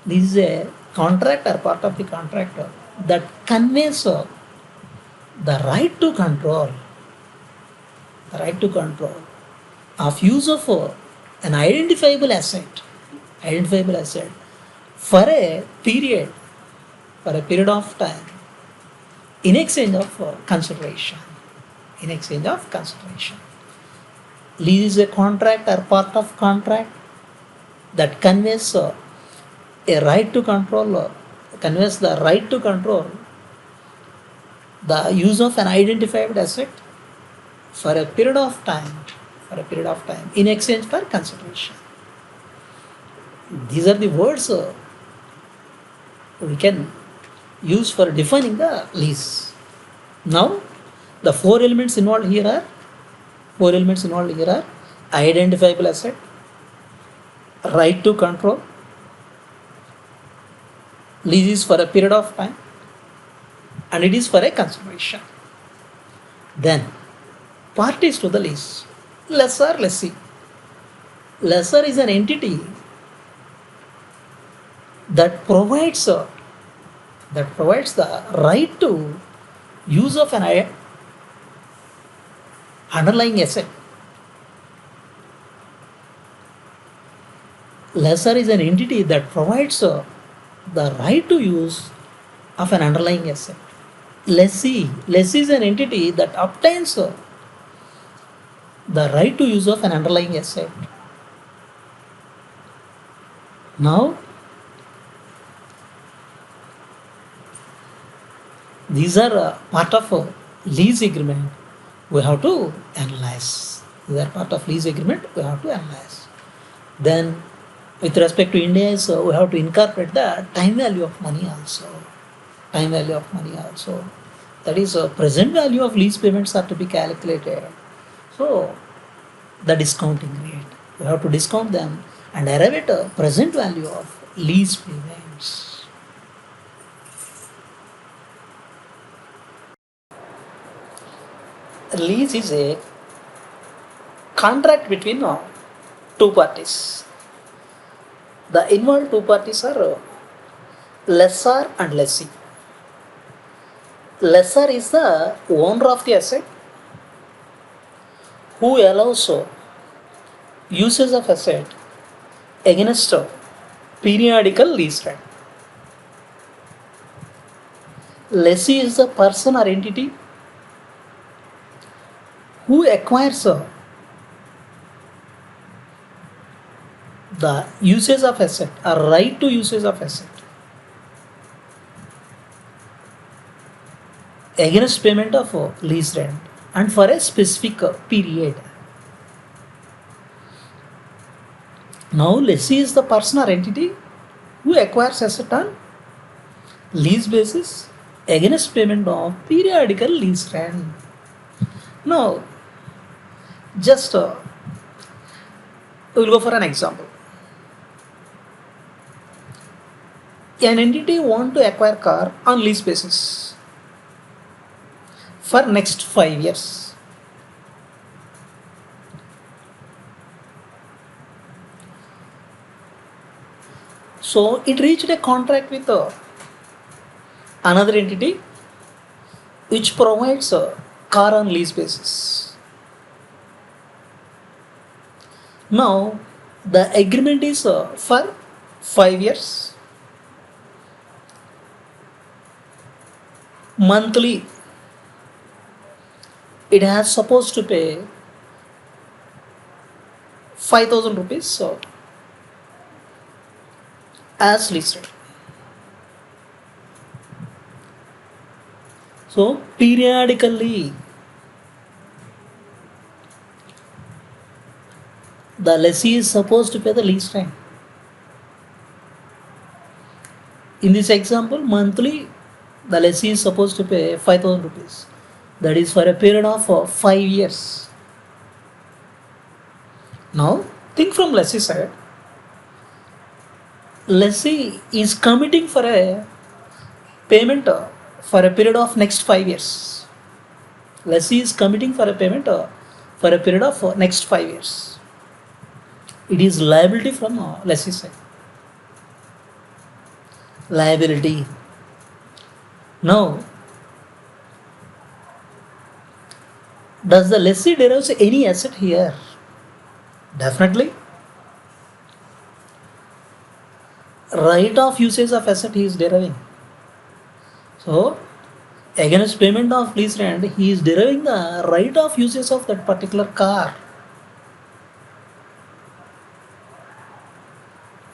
This is a contract or part of the contract that conveys the right to control of use of an identifiable asset for a period of time in exchange of consideration. Lease is a contract or part of contract that conveys a right to control, the use of an identified asset for a period of time in exchange for consideration. These are the words we can use for defining the lease. Now, the 4 elements involved here are identifiable asset, right to control, lease is for a period of time, and it is for a consideration. Then, parties to the lease: lessor, lessee. Lessor is an entity that provides the right to use of an underlying asset. Lessor is an entity that provides the right to use of an underlying asset. Lessee is an entity that obtains the right to use of an underlying asset. Now, these are part of a lease agreement. We have to analyze. These are part of lease agreement. We have to analyze. Then, with respect to India, so we have to incorporate the time value of money also. Time value of money also. That is, present value of lease payments are to be calculated. So, the discounting rate. We have to discount them and arrive at a present value of lease payments. Lease is a contract between two parties. The involved two parties are lessor and lessee. Lessor is the owner of the asset who allows usage of asset against periodical lease rent. Lessee is the person or entity who acquires the usage of asset or right to usage of asset against payment of lease rent and for a specific period. Now, lessee is the person or entity who acquires asset on lease basis against payment of periodical lease rent. Now, just we'll go for an example. An entity want to acquire car on lease basis for next 5 years. So it reached a contract with another entity which provides a car on lease basis. Now the agreement is for 5 years. Monthly it has supposed to pay 5,000 rupees as lease rent. So periodically the lessee is supposed to pay the lease rent. In this example, monthly the lessee is supposed to pay 5,000 rupees. That is for a period of 5 years. Now, think from lessee side. Lessee is committing for a payment for a period of next 5 years. Lessee is committing for a payment for a period of next 5 years. It is liability from lessee side. Liability. Now, does the lessee derive any asset here? Definitely. Right of usage of asset he is deriving. So, against payment of lease rent, he is deriving the right of usage of that particular car.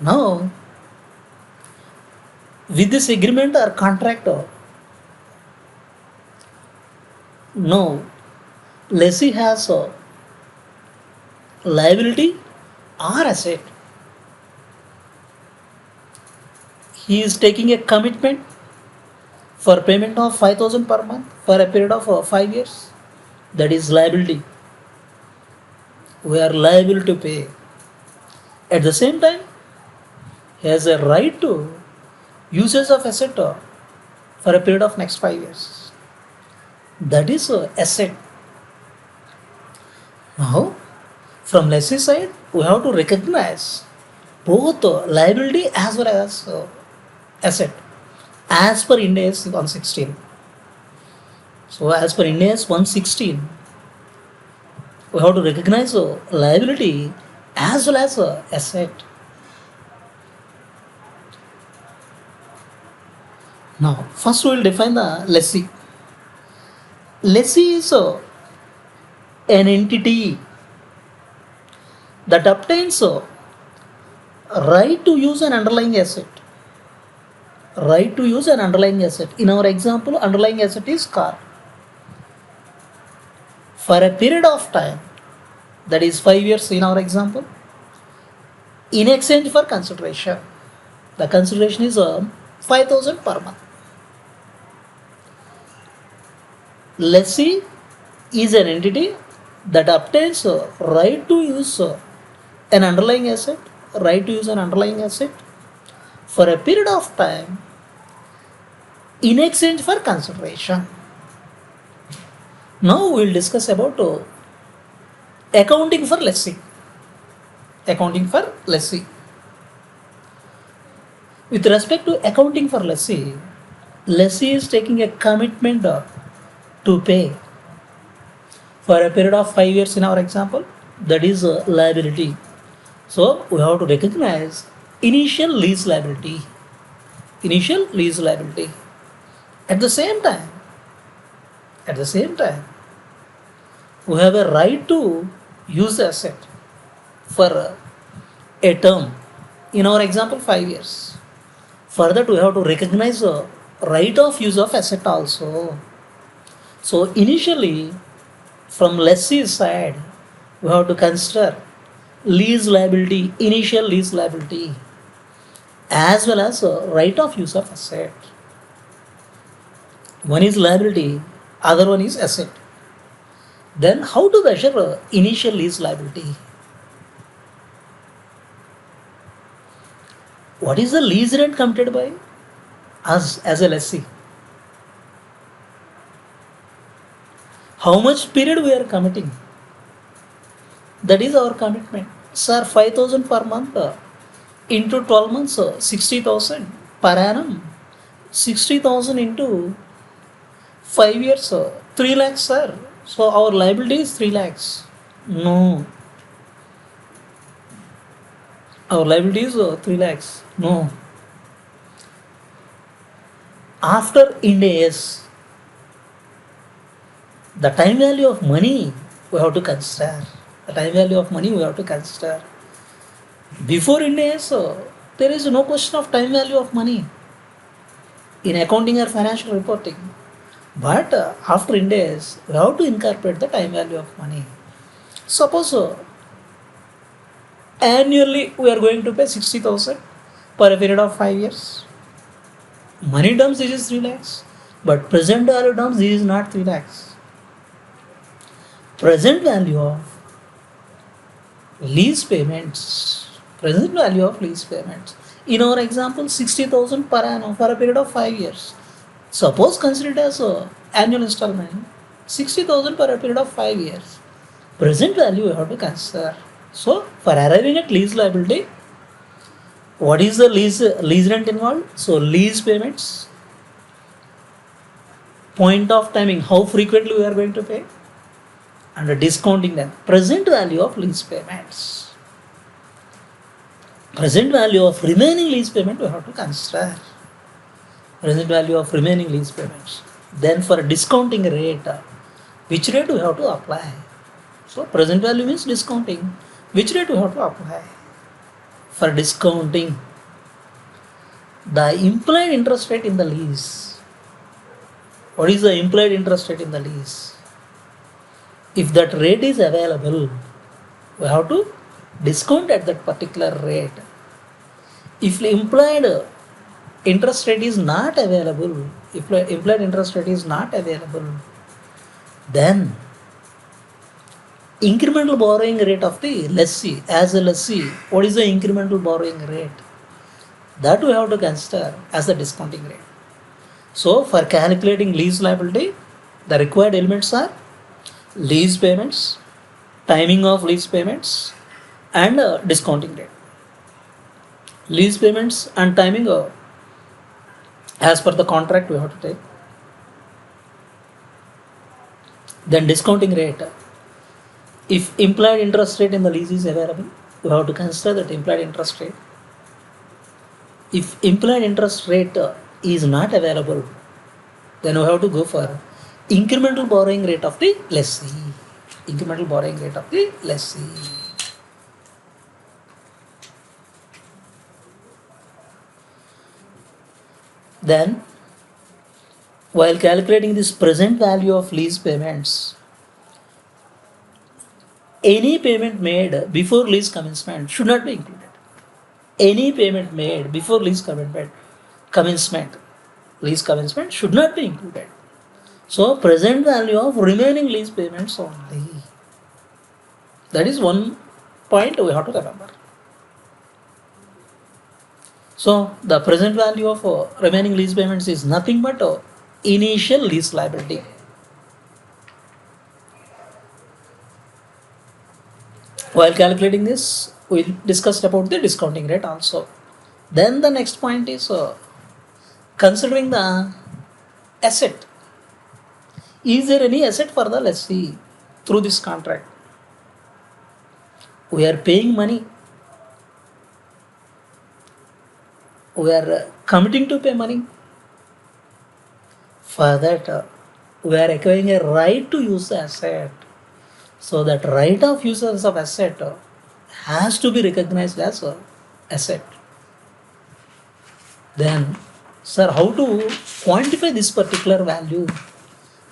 Now, with this agreement or contract, no, lessee has a liability or asset. He is taking a commitment for payment of 5,000 per month for a period of 5 years. That is liability. We are liable to pay. At the same time, he has a right to usage of asset for a period of next 5 years. That is asset. Now, from lessee side, we have to recognize both liability as well as asset as per Ind AS 116. So, as per Ind AS 116, we have to recognize liability as well as asset. Now, first we will define the lessee. Lessee is an entity that obtains right to use an underlying asset. Right to use an underlying asset. In our example, underlying asset is car. For a period of time, that is 5 years in our example, in exchange for consideration. The consideration is 5,000 per month. Lessee is an entity that obtains right to use an underlying asset, right to use an underlying asset for a period of time in exchange for consideration. Now we will discuss about accounting for lessee. Accounting for lessee. With respect to accounting for lessee, lessee is taking a commitment to pay for a period of 5 years in our example. That is a liability. So we have to recognize initial lease liability. Initial lease liability. At the same time, we have a right to use the asset for a term. In our example, 5 years. Further, we have to recognize the right of use of asset also. So initially, from lessee side, we have to consider lease liability, initial lease liability, as well as right of use of asset. One is liability, other one is asset. Then how to measure initial lease liability? What is the lease rent committed by us as a lessee? How much period we are committing? That is our commitment. Sir, 5,000 per month into 12 months, 60,000 per annum. 60,000 into 5 years, 3 lakhs, sir. So our liability is 3 lakhs. No. Our liability is 3 lakhs. No. After Ind AS, the time value of money we have to consider. The time value of money we have to consider. Before Ind AS, there is no question of time value of money in accounting or financial reporting. But after Ind AS, we have to incorporate the time value of money. Suppose annually we are going to pay 60,000 per a period of 5 years. Money terms, this is 3 lakhs. But present value terms, this is not 3 lakhs. Present value of lease payments. Present value of lease payments. In our example, 60,000 per annum for a period of 5 years. Suppose consider it as annual installment, 60,000 per a period of 5 years. Present value we have to consider. So, for arriving at lease liability, what is the lease rent involved? So, lease payments, point of timing, how frequently we are going to pay, and discounting them. Present value of lease payments. Present value of remaining lease payment we have to consider. Present value of remaining lease payments. Then for discounting rate, which rate we have to apply? So present value means discounting. Which rate we have to apply? For discounting, the implied interest rate in the lease. What is the implied interest rate in the lease? If that rate is available, we have to discount at that particular rate. If implied interest rate is not available, if implied interest rate is not available, then incremental borrowing rate of the lessee, as a lessee, what is the incremental borrowing rate? That we have to consider as the discounting rate. So for calculating lease liability, the required elements are lease payments, timing of lease payments, and discounting rate. Lease payments and timing as per the contract we have to take. Then discounting rate. If implied interest rate in the lease is available, we have to consider that implied interest rate. If implied interest rate is not available, then we have to go for incremental borrowing rate of the lessee. Incremental borrowing rate of the lessee. Then, while calculating this present value of lease payments, any payment made before lease commencement should not be included. Any payment made before commencement, lease commencement should not be included. So present value of remaining lease payments only. That is one point we have to remember. So the present value of remaining lease payments is nothing but initial lease liability. While calculating this, we discussed about the discounting rate also. Then the next point is considering the asset. Is there any asset for the lessee through this contract? We are paying money. We are committing to pay money. For that, we are acquiring a right to use the asset. So that right of users of asset has to be recognized as a asset. Then, sir, how to quantify this particular value?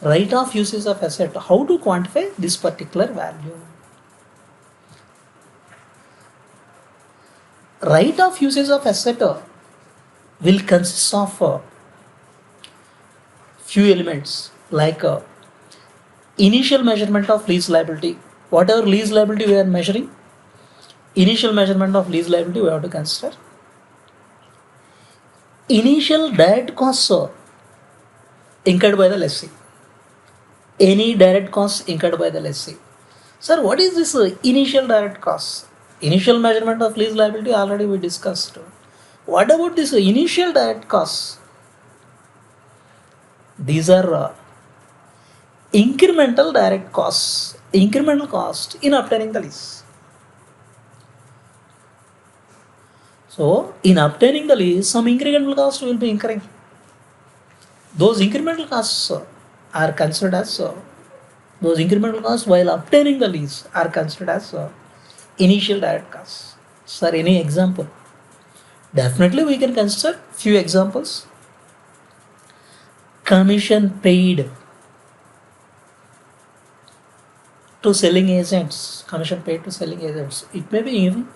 Right of uses of asset. How to quantify this particular value? Right of uses of asset will consist of few elements like initial measurement of lease liability. Whatever lease liability we are measuring, initial measurement of lease liability we have to consider. Initial direct costs incurred by the lessee. Any direct costs incurred by the lessee. Sir, what is this initial direct costs? Initial measurement of lease liability already we discussed. What about this initial direct costs? These are incremental direct costs, incremental cost in obtaining the lease. So, in obtaining the lease, some incremental cost will be incurring. Those incremental costs are considered as those incremental costs while obtaining the lease are considered as initial direct costs. Sir, any example? Definitely we can consider few examples. Commission paid to selling agents. Commission paid to selling agents. It may be even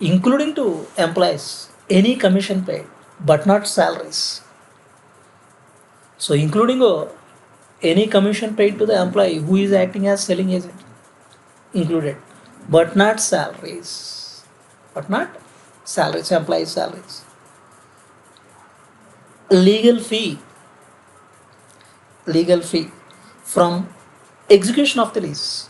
including to employees. Any commission paid, but not salaries. So including any commission paid to the employee who is acting as selling agent included, but not salaries. But not salaries, employee salaries. Legal fee from execution of the lease.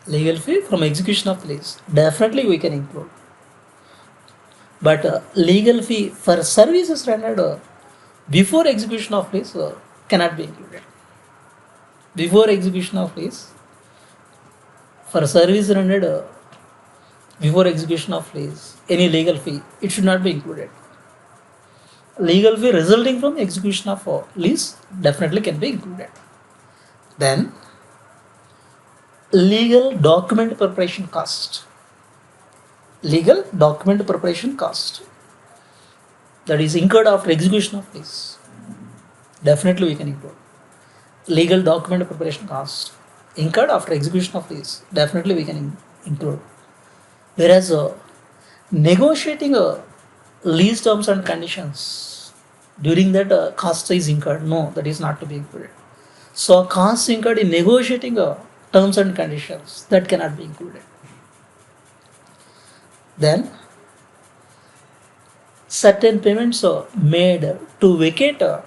Legal fee from execution of the lease. Definitely we can include. But legal fee for services rendered before execution of lease cannot be included. Before execution of lease, for service rendered before execution of lease, any legal fee, it should not be included. Legal fee resulting from execution of lease definitely can be included. Then, legal document preparation cost. Legal document preparation cost that is incurred after execution of lease. Definitely we can include. Legal document preparation cost incurred after execution of lease. Definitely we can include. Whereas negotiating lease terms and conditions, during that cost is incurred. No, that is not to be included. So costs incurred in negotiating terms and conditions, that cannot be included. Then certain payments are made to vacate the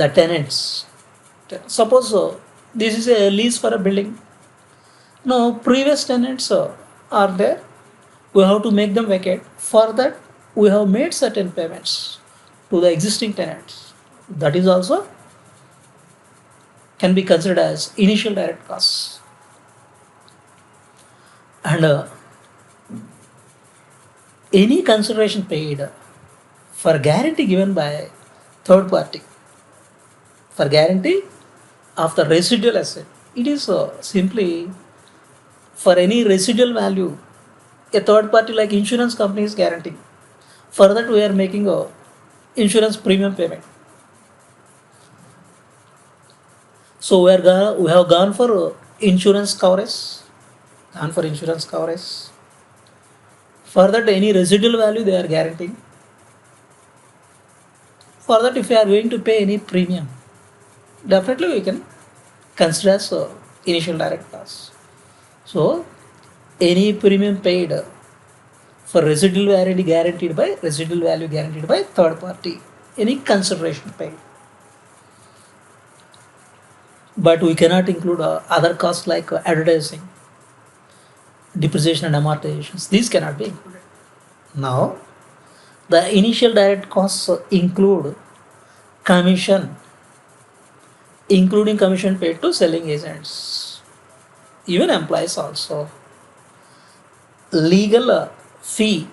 tenants. Suppose this is a lease for a building. Now previous tenants are there. We have to make them vacate. For that, we have made certain payments to the existing tenants. That is also can be considered as initial direct costs. And any consideration paid for guarantee given by third party, for guarantee of the residual asset, it is simply for any residual value a third party like insurance company is guaranteeing. For that we are making a insurance premium payment. So we have gone for insurance coverage, gone for insurance coverage. For that any residual value they are guaranteeing. For that if you are going to pay any premium, definitely we can consider as initial direct cost. So any premium paid for residual value guaranteed by third party, any consideration paid. But we cannot include other costs like advertising, depreciation and amortizations. These cannot be included. Now, the initial direct costs include commission, including commission paid to selling agents, even employees also. Legal fee,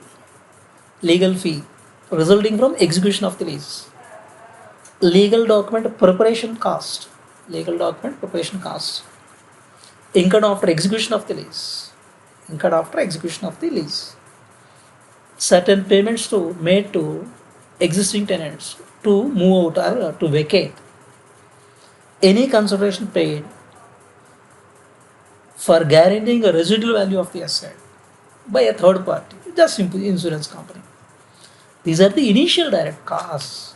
legal fee resulting from execution of the lease. Legal document preparation cost, incurred after execution of the lease, certain payments made to existing tenants to move out or to vacate, any consideration paid for guaranteeing a residual value of the asset by a third party, just simply insurance company. These are the initial direct costs.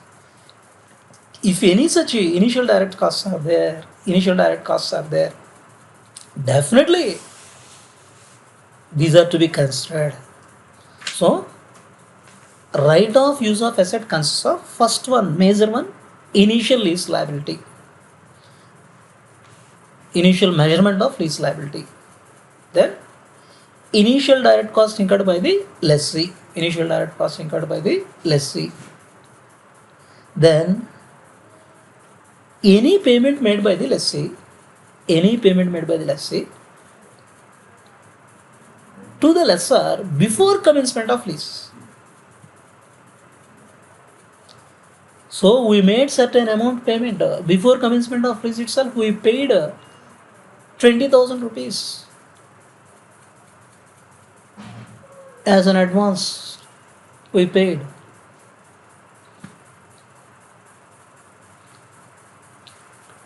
If any such initial direct costs are there, definitely these are to be considered. So, right of use of asset consists of first one, major one, initial lease liability, initial measurement of lease liability. Then initial direct cost incurred by the lessee, Then any payment made by the lessee, to the lessor before commencement of lease. So we made certain amount payment before commencement of lease itself. We paid 20,000 rupees as an advance. We paid.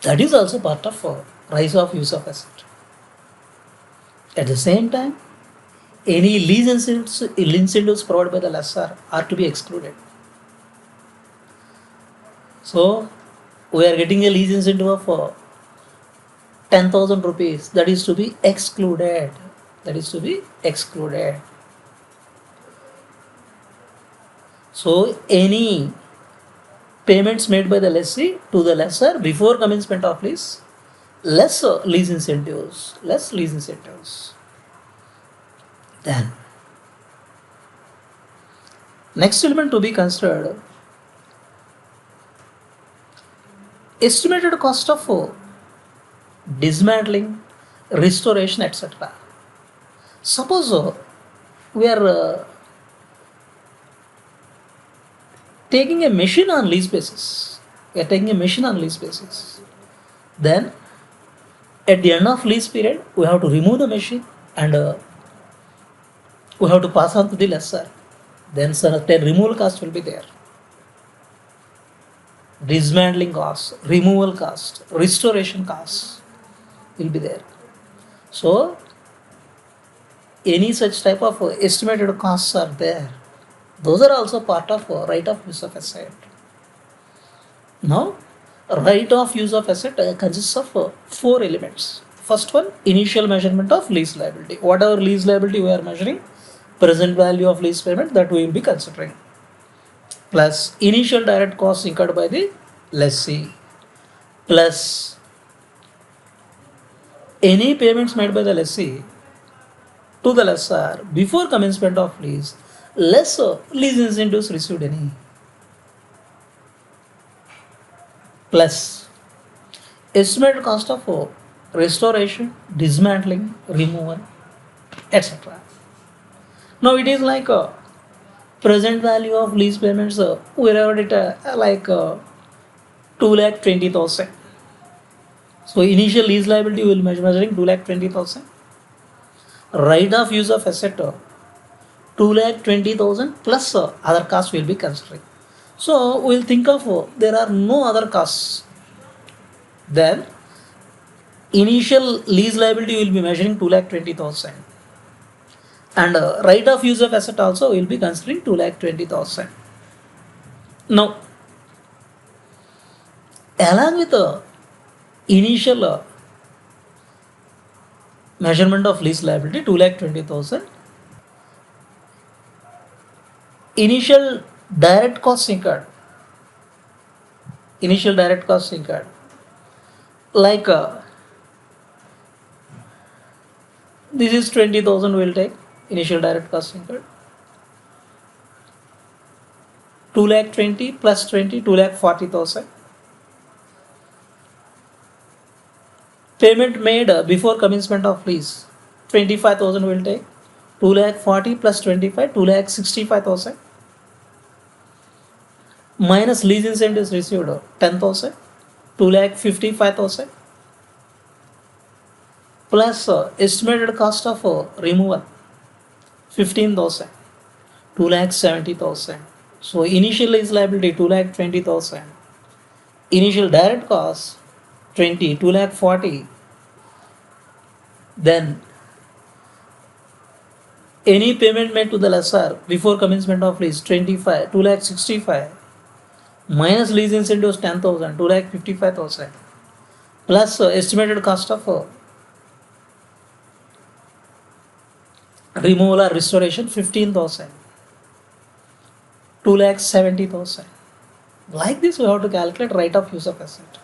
That is also part of rise of use of asset. At the same time, any lease incentives provided by the lessor are to be excluded. So we are getting a lease incentive of 10,000 rupees. That is to be excluded. So any payments made by the lessee to the lessor before commencement of lease, less lease incentives. Then next element to be considered, estimated cost of dismantling, restoration, etc. Suppose we are taking a machine on lease basis. Then at the end of lease period, we have to remove the machine and we have to pass on to the lessor. Then certain removal cost will be there. Dismantling costs, removal cost, restoration costs will be there. So any such type of estimated costs are there. Those are also part of right of use of asset. Now, right of use of asset consists of 4 elements. First one, initial measurement of lease liability. Whatever lease liability we are measuring, present value of lease payment, that we will be considering. Plus initial direct costs incurred by the lessee, plus any payments made by the lessee to the lessor before commencement of lease, less lease incentives received any, plus estimated cost of restoration, dismantling, removal, etc. Now it is like present value of lease payments, we have it like 2,20,000. So initial lease liability will measuring 2,20,000. Right of use of asset 2,20,000 plus other costs will be considering. So we'll think of there are no other costs. Then initial lease liability will be measuring 2,20,000, and right of use of asset also will be considering 2,20,000. Now, along with the initial measurement of lease liability 2,20,000, initial direct costs incurred. Initial direct costs incurred, like this is 20,000 will take initial direct costs incurred. 2,20,000 plus 20, 2,40,000. Payment made before commencement of lease, 25,000 will take. 2,40,000 plus 25, 2,65,000. Minus lease incentives received, 10,000. 2,55,000. Plus estimated cost of removal, 15,000. 2,70,000. So initial lease liability 2,20,000. Initial direct cost 20, 2,40,000. Then any payment made to the lessor before commencement of lease 25, 2,65,000. Minus lease incentives 10,000, 2,55,000. Plus estimated cost of removal or restoration 15,000. 2,70,000. Like this, we have to calculate right of use of asset.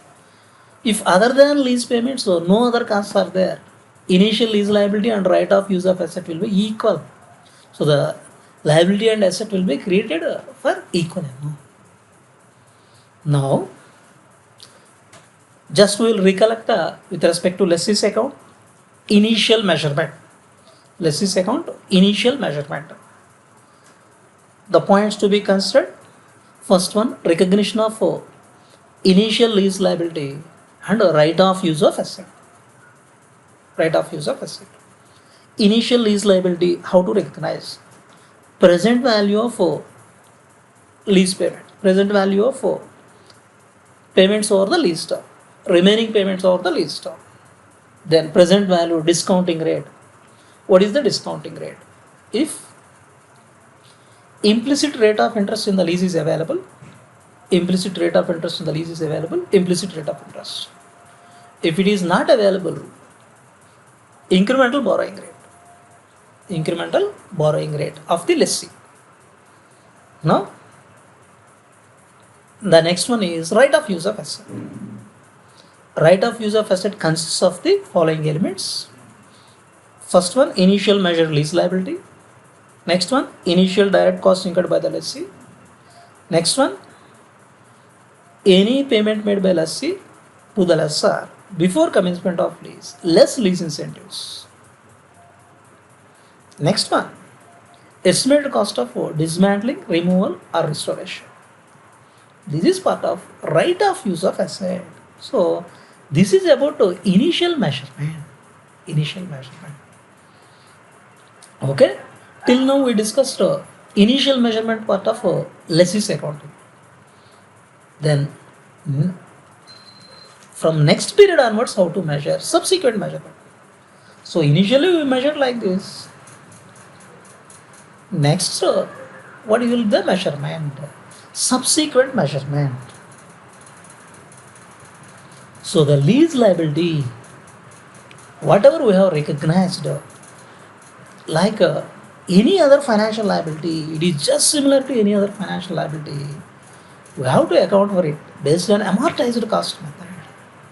If other than lease payments, so no other costs are there, initial lease liability and right of use of asset will be equal. So the liability and asset will be created for equal amount. Now, just we will recollect with respect to lessee's account, initial measurement. Lessee's account, initial measurement. The points to be considered: first one, recognition of initial lease liability and right of use of asset. Right of use of asset. Initial lease liability, how to recognize? Present value of lease payment. Present value of payments over the lease term. Remaining payments over the lease term. Then present value discounting rate. What is the discounting rate? If implicit rate of interest in the lease is available, implicit rate of interest in the lease is available, implicit rate of interest. If it is not available, incremental borrowing rate. Incremental borrowing rate of the lessee. Now, the next one is right of use of asset. Right of use of asset consists of the following elements. First one, initial measured lease liability. Next one, initial direct cost incurred by the lessee. Next one, any payment made by lessee to the lessor before commencement of lease, less lease incentives. Next one, estimated cost of dismantling, removal or restoration. This is part of right of use of asset. So this is about initial measurement. Initial measurement. Okay. Till now we discussed initial measurement part of lessee's accounting. Then from next period onwards, how to measure subsequent measurement. So initially we measured like this. Next, what will the measurement? Subsequent measurement. So the lease liability, whatever we have recognized, like any other financial liability, it is just similar to any other financial liability. We have to account for it based on amortized cost method.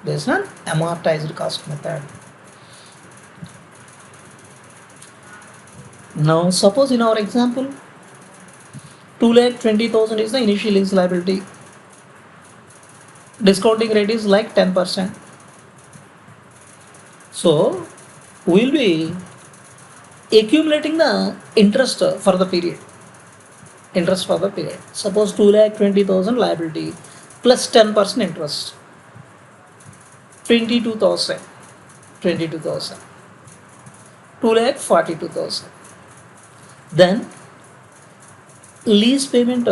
Based on amortized cost method. Now, suppose in our example, 2,20,000 is the initial lease liability. Discounting rate is like 10%. So, we will be accumulating the interest for the period. Interest for the period. Suppose 2,20,000 liability plus 10% interest. 22,000. 22,000. 2,42,000. Then lease payment,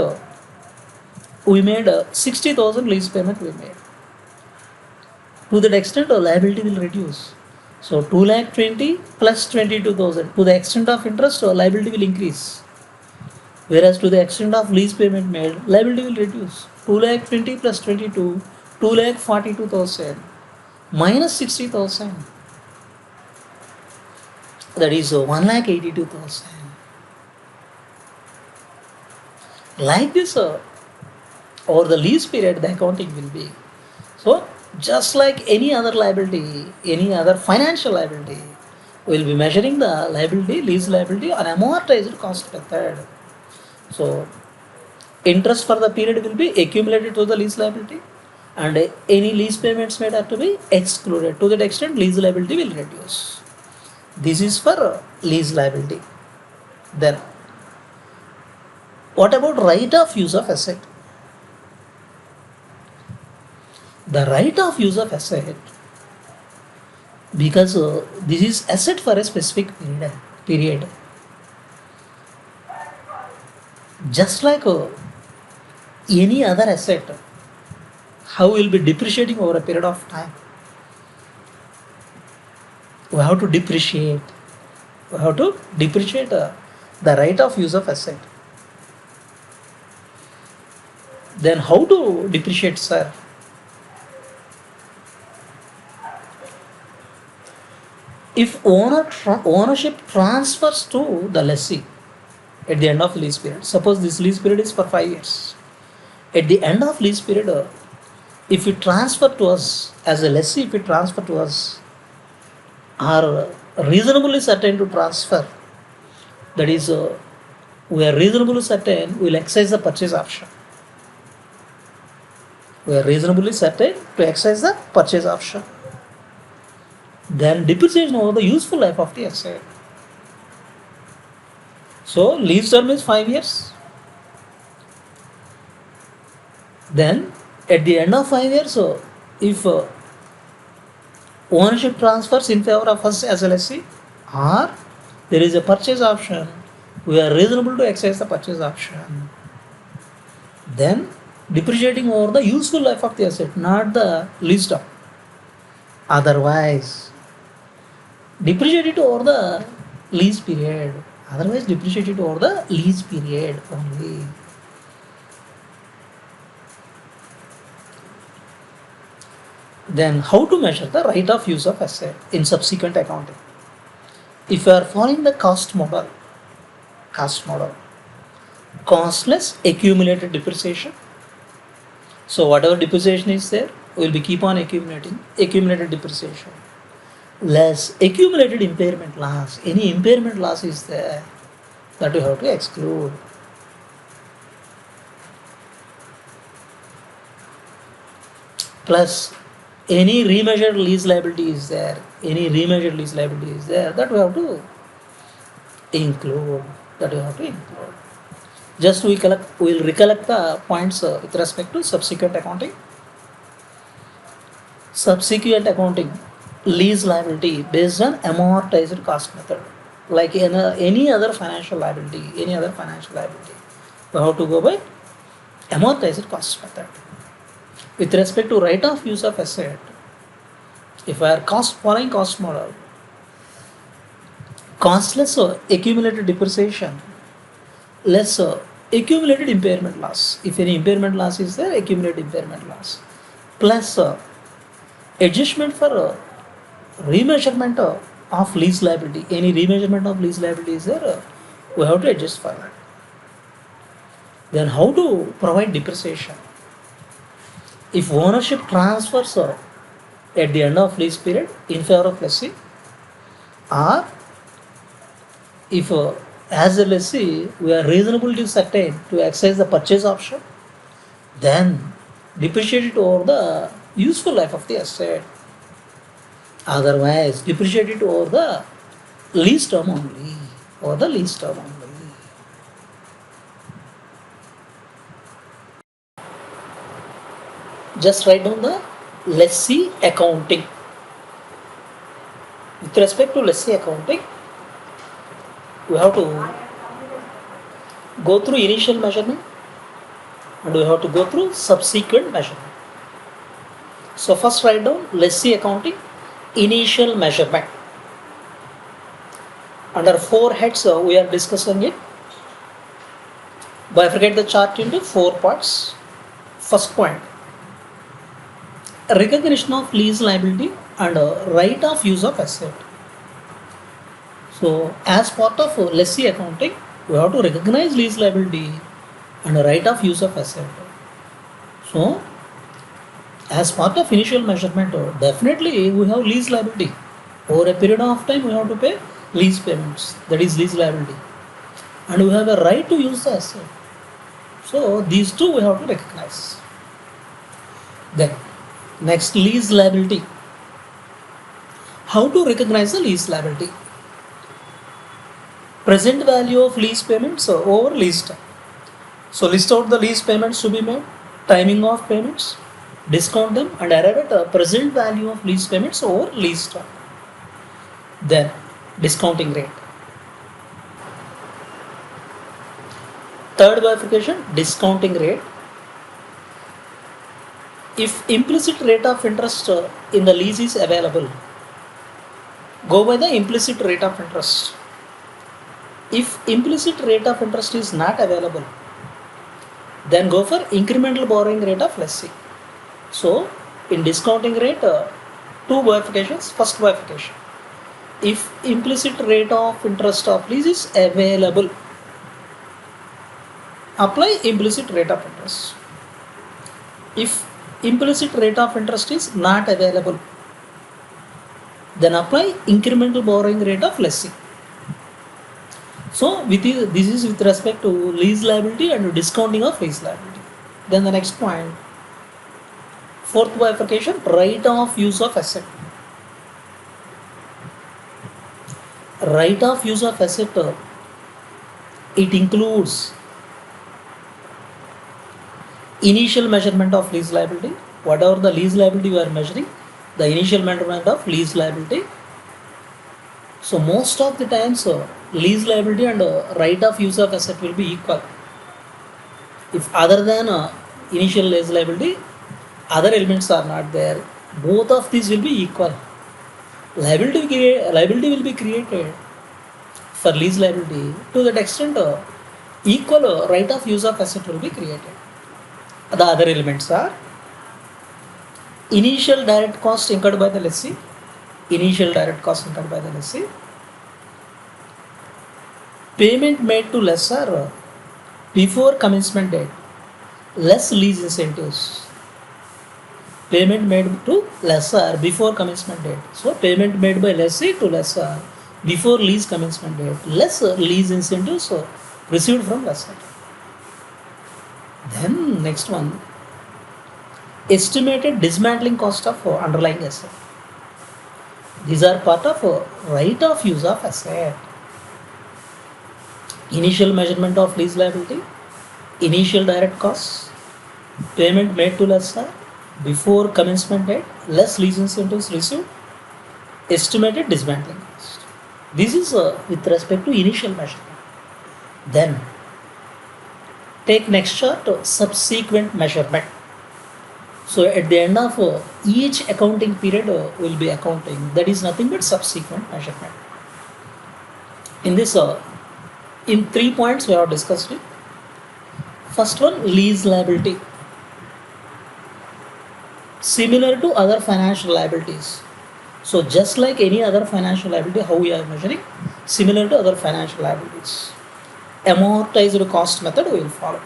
we made 60,000 lease payment we made. To that extent, liability will reduce. So 2 lakh 20 plus 22,000. To the extent of interest, liability will increase. Whereas to the extent of lease payment made, liability will reduce. 2 lakh 20 plus 22, 2 lakh 42,000 minus 60,000. That is 1 lakh 82,000. Like this, over the lease period, the accounting will be. So, just like any other liability, any other financial liability, we will be measuring the liability, lease liability on amortized cost method. So, interest for the period will be accumulated to the lease liability, and any lease payments made have to be excluded. To that extent, lease liability will reduce. This is for lease liability. Then, what about right of use of asset? The right of use of asset, because this is asset for a specific period. Just like any other asset, how will be depreciating over a period of time. We have to depreciate. We have to depreciate the right of use of asset. Then how to depreciate, sir? If ownership transfers to the lessee at the end of lease period, suppose this lease period is for 5 years. At the end of lease period, if it transfer to us as a lessee, if it transfer to us, are reasonably certain to transfer. That is, we are reasonably certain we will exercise the purchase option. We are reasonably certain to exercise the purchase option. Then depreciation over the useful life of the asset. So lease term is 5 years. Then at the end of 5 years, so if ownership transfers in favor of us as a lessee, or there is a purchase option, we are reasonable to exercise the purchase option. Then depreciating over the useful life of the asset, not the lease term. Otherwise, depreciate it over the lease period. Otherwise, depreciate it over the lease period only. Then how to measure the right of use of asset in subsequent accounting? If you are following the cost model, costless accumulated depreciation. So whatever depreciation is there, will be keep on accumulating, accumulated depreciation. Less accumulated impairment loss. Any impairment loss is there, that you have to exclude. Plus any remeasured lease liability is there, that we have to include. Just we'll recollect the points with respect to subsequent accounting. Subsequent accounting, lease liability based on amortized cost method. Like in any other financial liability, we have to go by amortized cost method. With respect to right of use of asset, if I are following cost model, costless accumulated depreciation, less accumulated impairment loss. If any impairment loss is there, accumulated impairment loss, plus adjustment for remeasurement of lease liability. Any remeasurement of lease liability is there, we have to adjust for that. Then how to provide depreciation? If ownership transfers at the end of lease period in favor of lessee, or if as a lessee we are reasonably certain to exercise the purchase option, then depreciate it over the useful life of the asset. Otherwise, depreciate it over the lease term only. Just write down the lessee accounting. With respect to lessee accounting, we have to go through initial measurement and we have to go through subsequent measurement. So first write down lessee accounting initial measurement. Under 4 heads we are discussing it. Bifurcate the chart into 4 parts. First point, recognition of lease liability and right of use of asset. So as part of lessee accounting, we have to recognize lease liability and right of use of asset. So as part of initial measurement, definitely we have lease liability. Over a period of time, we have to pay lease payments, that is lease liability, and we have a right to use the asset. So these two we have to recognize. Then next, lease liability. How to recognize the lease liability? Present value of lease payments over lease time. So list out the lease payments to be made, timing of payments, discount them, and arrive at a present value of lease payments over lease time. Then discounting rate. Third bifurcation, discounting rate. If implicit rate of interest in the lease is available, go by the implicit rate of interest. If implicit rate of interest is not available, then go for incremental borrowing rate of lessee. So in discounting rate, two bifurcations. First bifurcation, if implicit rate of interest of lease is available, apply implicit rate of interest. If implicit rate of interest is not available, then apply incremental borrowing rate of lessee. So this is with respect to lease liability and discounting of lease liability. Then the next point, fourth bifurcation, right of use of asset. Right of use of asset, it includes initial measurement of lease liability. Whatever the lease liability you are measuring, the initial measurement of lease liability. So most of the times lease liability and right of use of asset will be equal. If other than initial lease liability, other elements are not there, both of these will be equal. Liability will be created for lease liability to that extent equal right of use of asset will be created. The other elements are initial direct cost incurred by the lessee, payment made to lessor before commencement date, less lease incentives. Payment made to lessor before commencement date. So payment made by lessee to lessor before lease commencement date, less lease incentives received from lessor. Then next one, estimated dismantling cost of underlying asset. These are part of right of use of asset. Initial measurement of lease liability, initial direct costs, payment made to lessor before commencement date, less lease incentives received, estimated dismantling cost. This is with respect to initial measurement. Then take next chart, subsequent measurement. So at the end of each accounting period will be accounting. That is nothing but subsequent measurement. In this, in 3 points we have discussed it. First one, lease liability. Similar to other financial liabilities. So just like any other financial liability, how we are measuring, similar to other financial liabilities. Amortized cost method we will follow.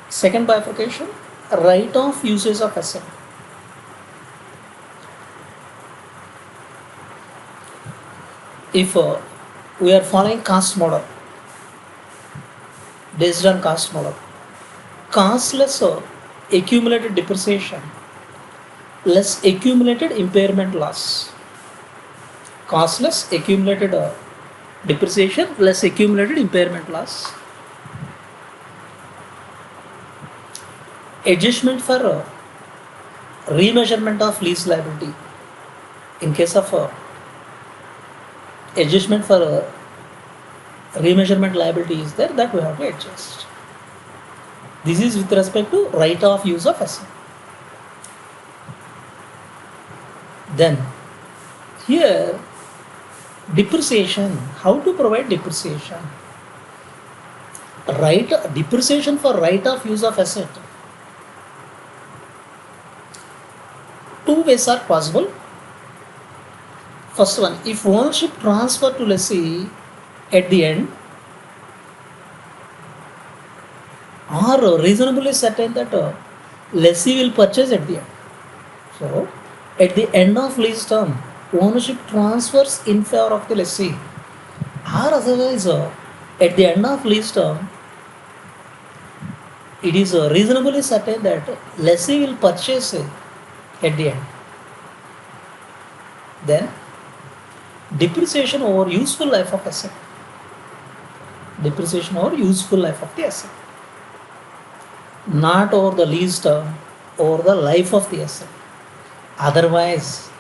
Second bifurcation, right of uses of asset. If we are following cost model, based on cost model, costless accumulated depreciation less accumulated impairment loss. Costless accumulated depreciation less accumulated impairment loss. Adjustment for remeasurement of lease liability. In case of adjustment for remeasurement liability is there, that we have to adjust. This is with respect to right of use of asset. Then here depreciation, how to provide depreciation? Depreciation for right of use of asset. Two ways are possible. First one, if ownership transfer to lessee at the end, or reasonably certain that lessee will purchase at the end. So, at the end of lease term, ownership transfers in favor of the lessee, or otherwise, at the end of lease term, it is reasonably certain that lessee will purchase at the end. Then, depreciation over useful life of asset. Depreciation over useful life of the asset. Not over the lease term, over the life of the asset. Otherwise,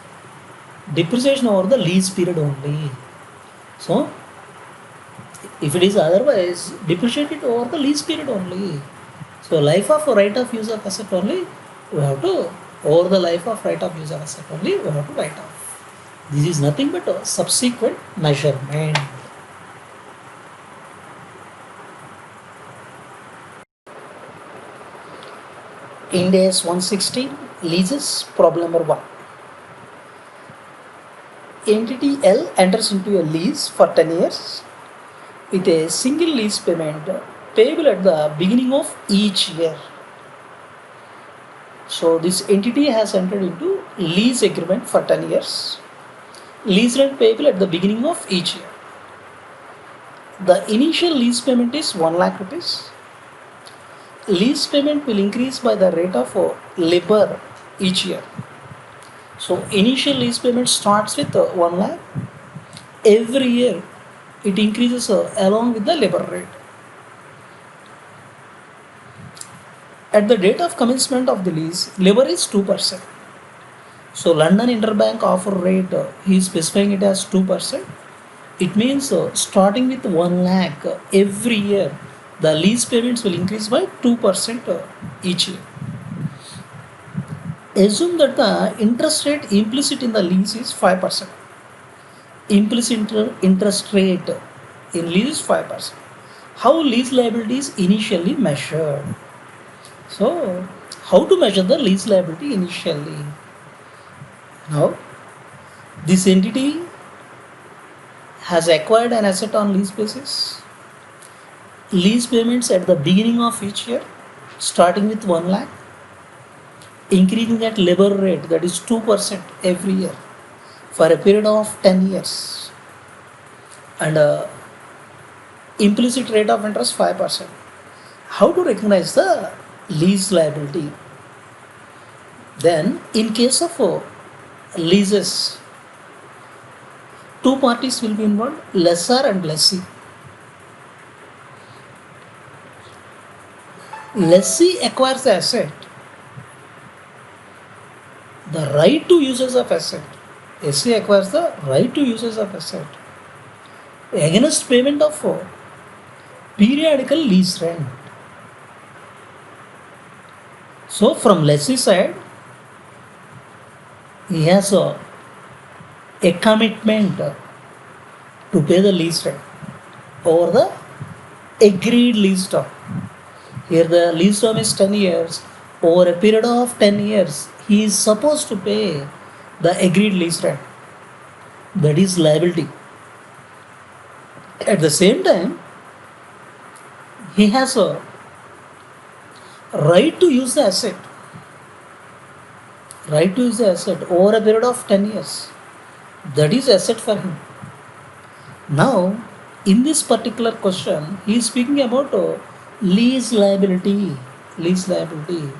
depreciation over the lease period only. So, if it is otherwise, depreciate it over the lease period only. So, life of right of use of asset only, we have to, over the life of right of use of asset only, we have to write off. This is nothing but a subsequent measurement. Ind AS 116, leases, problem number 1. Entity L enters into a lease for 10 years with a single lease payment payable at the beginning of each year. So this entity has entered into lease agreement for 10 years. Lease rent payable at the beginning of each year. The initial lease payment is 1 lakh rupees. Lease payment will increase by the rate of labor each year. So initial lease payment starts with 1 lakh. Every year it increases along with the labor rate. At the date of commencement of the lease, labor is 2%. So London Interbank offer rate, he is specifying it as 2%. It means starting with 1 lakh every year, the lease payments will increase by 2% each year. Assume that the interest rate implicit in the lease is 5%. Implicit interest rate in lease is 5%. How lease liability is initially measured? So, how to measure the lease liability initially? Now, this entity has acquired an asset on lease basis. Lease payments at the beginning of each year, starting with 1 lakh, increasing at labor rate, that is 2% every year for a period of 10 years, and implicit rate of interest 5%. How to recognize the lease liability? Then, in case of leases, two parties will be involved, lessor and lessee. Lessee acquires the asset, the right to uses of asset. Lessee acquires the right to uses of asset against payment of periodical lease rent. So from lessee side, he has a commitment to pay the lease rent over the agreed lease term. Here the lease term is 10 years. Over a period of 10 years, he is supposed to pay the agreed lease rent. That is liability. At the same time, he has a right to use the asset. Right to use the asset over a period of 10 years. That is asset for him. Now, in this particular question, he is speaking about lease liability. Lease liability.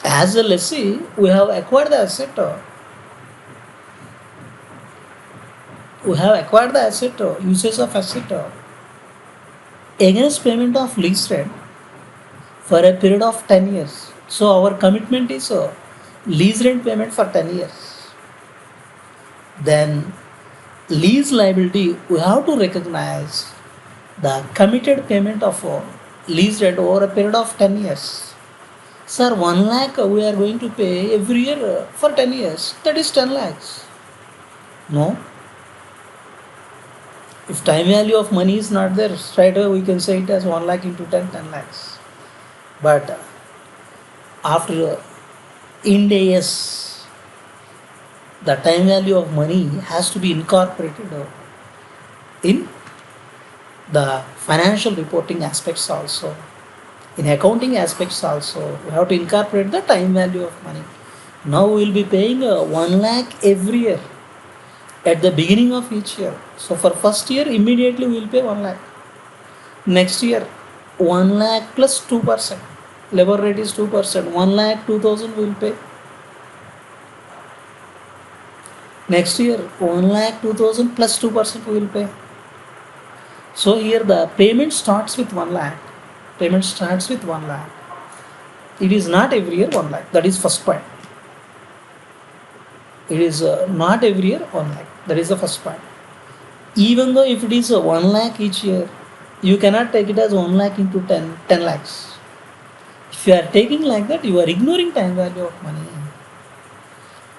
As a lessee, we have acquired the asset. Usage of asset against payment of lease rent for a period of 10 years. So our commitment is lease rent payment for 10 years. Then lease liability, we have to recognize the committed payment of lease rent over a period of 10 years. Sir, 1 lakh we are going to pay every year for 10 years. That is 10 lakhs. No. If time value of money is not there, straight away we can say it as 1 lakh into 10 lakhs. But after Ind AS, the time value of money has to be incorporated in the financial reporting aspects also. In accounting aspects also, we have to incorporate the time value of money. Now we will be paying 1 lakh every year at the beginning of each year. So for first year, immediately we will pay 1 lakh. Next year, 1 lakh plus 2%. Labor rate is 2%. 1 lakh 2,000 we will pay. Next year, 1 lakh 2,000 plus 2% we will pay. So here the payment starts with 1 lakh. Payment starts with 1 lakh. It is not every year 1 lakh. That is first point. It is not every year 1 lakh. That is the first point. Even though if it is 1 lakh each year, you cannot take it as 1 lakh into 10 lakhs. If you are taking like that, you are ignoring time value of money.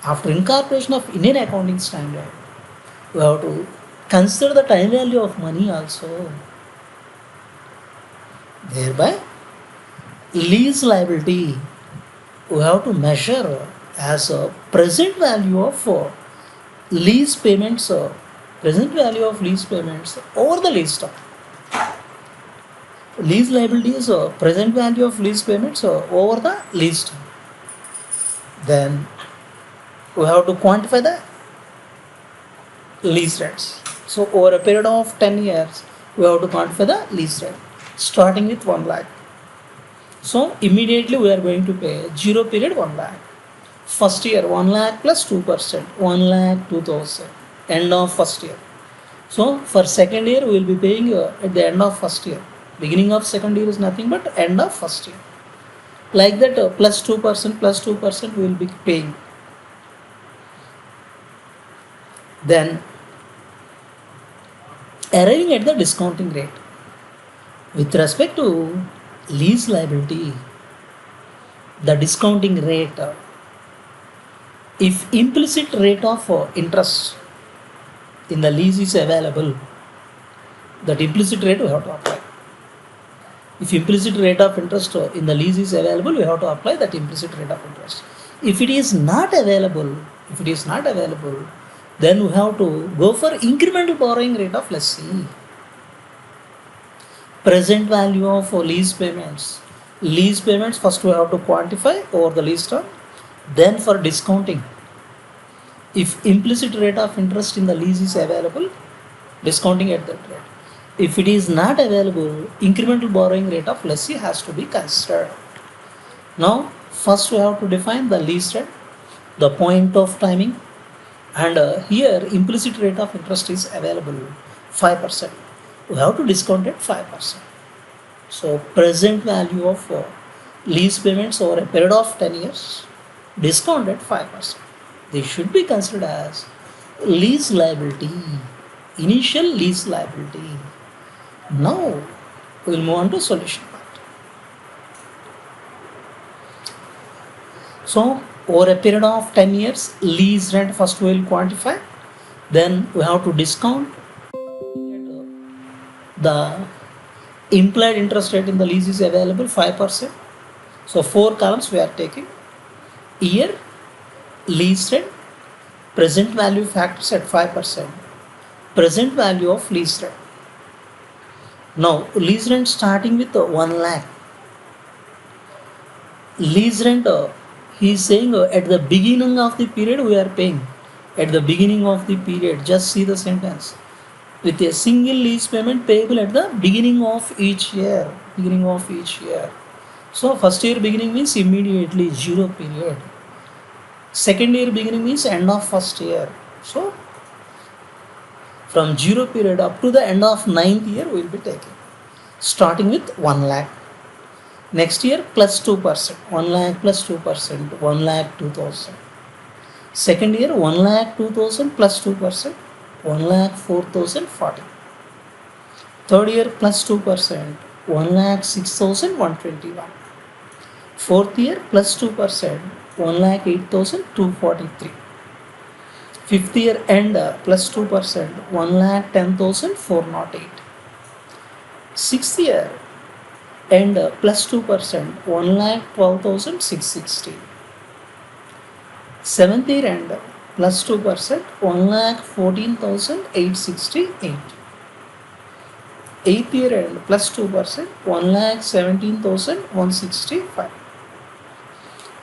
After incorporation of Indian accounting standard, you have to consider the time value of money also. Thereby, lease liability we have to measure as a present value of lease payments, present value of lease payments over the lease term. Lease liability is present value of lease payments over the lease term. Then we have to quantify the lease rents. So over a period of 10 years, we have to quantify the lease rent, starting with 1 lakh. So immediately we are going to pay 0 period 1 lakh. First year 1 lakh plus 2%, 1 lakh 2,000, end of first year. So for second year we will be paying at the end of first year. Beginning of second year is nothing but end of first year. Like that plus 2% we will be paying. Then arriving at the discounting rate. With respect to lease liability, the discounting rate, if implicit rate of interest in the lease is available, that implicit rate we have to apply. If implicit rate of interest in the lease is available, we have to apply that implicit rate of interest. If it is not available, then we have to go for incremental borrowing rate of lessee. Present value of lease payments. Lease payments first we have to quantify over the lease term. Then for discounting, if implicit rate of interest in the lease is available, discounting at that rate. If it is not available, incremental borrowing rate of lessee has to be considered. Now, first we have to define the lease rate, the point of timing, and here implicit rate of interest is available 5%. We have to discount it 5%. So present value of lease payments over a period of 10 years, discounted 5%. They should be considered as lease liability, initial lease liability. Now we will move on to solution part. So over a period of 10 years, lease rent first we will quantify, then we have to discount the implied interest rate in the lease is available 5%. So 4 columns we are taking: year, lease rent, present value factors at 5%, present value of lease rent. Now lease rent starting with 1 lakh. Lease rent, he is saying at the beginning of the period we are paying. At the beginning of the period, just see the sentence. With a single lease payment payable at the beginning of each year. So first year beginning means immediately 0 period. Second year beginning means end of first year. So from 0 period up to the end of 9th year we will be taking. Starting with 1 lakh. Next year plus 2%. 1 lakh plus 2%. 1 lakh 2,000. Second year 1 lakh 2,000 plus 2%. 1,04,040. Third year plus 2%, 1,06,121. Fourth year plus 2%, 1,08,243. Fifth year end plus 2%, 1,10,408. Sixth year end plus 2%, 1,12,660. Seventh year end plus 2%, 1,14,868. Eighth year end plus 2%, 1,17,165.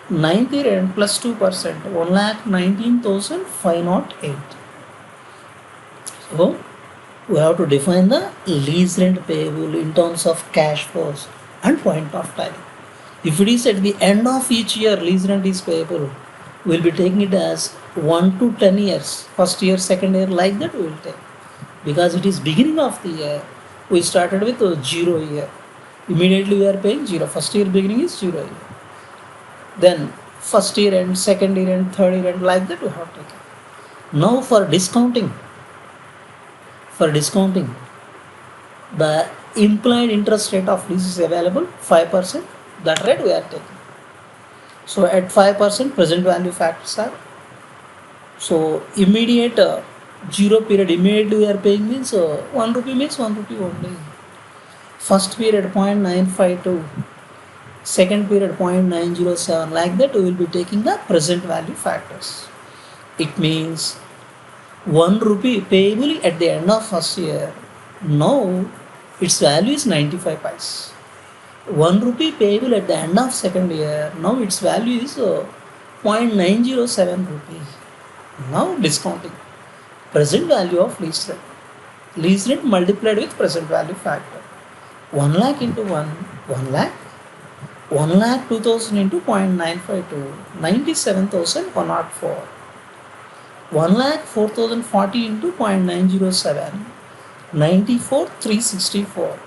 Ninth year end plus 2%, 1,19,508. So we have to define the lease rent payable in terms of cash flows and point of time. If it is at the end of each year lease rent is payable, we'll be taking it as 1 to 10 years, first year, second year, like that we will take. Because it is beginning of the year, we started with a 0 year. Immediately we are paying 0. First year beginning is 0 year. Then first year end, second year end, third year end, like that we have taken. Now for discounting, the implied interest rate of lease is available 5%. That rate we are taking. So at 5% present value factors are. So immediate 0 period immediately we are paying means 1 rupee means 1 rupee only. First period 0.952. Second period 0.907. Like that we will be taking the present value factors. It means 1 rupee payable at the end of first year. Now its value is 95 paise. 1 rupee payable at the end of second year. Now its value is 0.907 rupee. Now discounting. Present value of lease rent. Lease rent multiplied with present value factor. 1 lakh into 1 lakh. 1 lakh 2000 into 0.952, 97,104. 1 lakh 4,040 into 0.907, 94,364.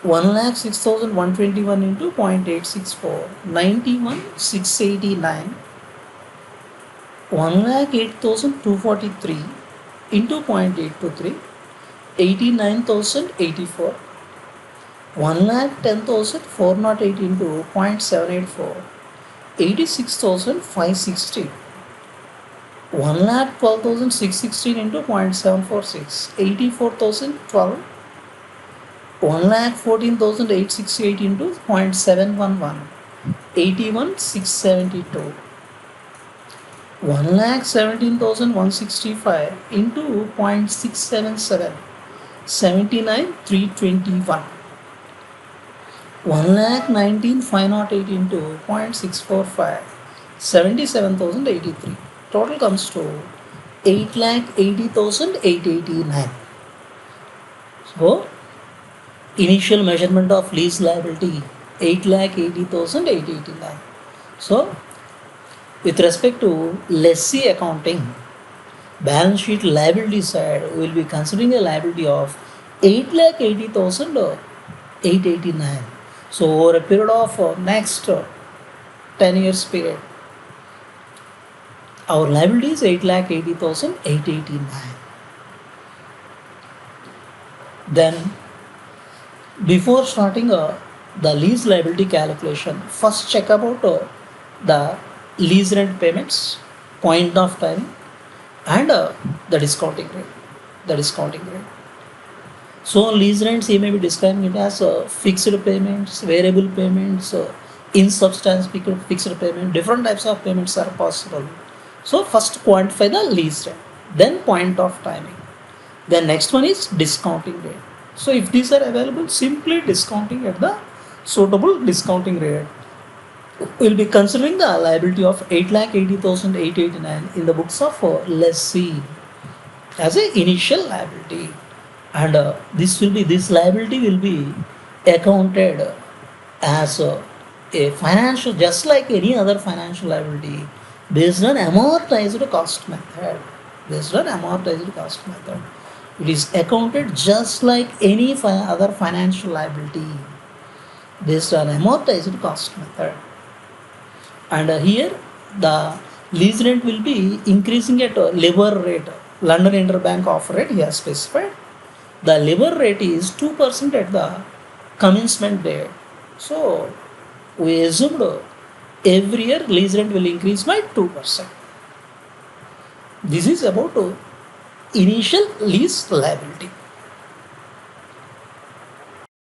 1 lakh 6,121 into 0.864, 91,689. 1 lakh 8,243 into 0.823, 89,084. 1 lakh 10,408 into 0.784, 86,560. 1 lakh 12,616 into 0.746, 84,012. 1 lakh 14,868 into 0.711, 81,672. 1 lakh 17,165 into 0.677, 79,321. 1 lakh 19,508 into 0.645, 77,083. Total comes to 8 lakh 80,889. So, initial measurement of lease liability 8 lakh 80,889. So, with respect to lessee accounting, balance sheet liability side, we will be considering a liability of 8 lakh 80,889. So over a period of next 10 years period, our liability is 8,80,889. Then before starting the lease liability calculation, first check about the lease rent payments, point of time, and the discounting rate. So lease rents, he may be describing it as fixed payments, variable payments, in substance fixed payment. Different types of payments are possible. So first quantify the lease rent, then point of timing. Then next one is discounting rate. So if these are available, simply discounting at the suitable discounting rate. We'll be considering the liability of 8,80,889 in the books of lessee as a initial liability. And this liability will be accounted as a financial, just like any other financial liability, based on amortized cost method. It is accounted just like any other financial liability, based on amortized cost method. And here the lease rent will be increasing at a lower rate London Interbank offer rate he has specified. The LIBOR rate is 2% at the commencement date. So we assumed every year lease rent will increase by 2%. This is about initial lease liability.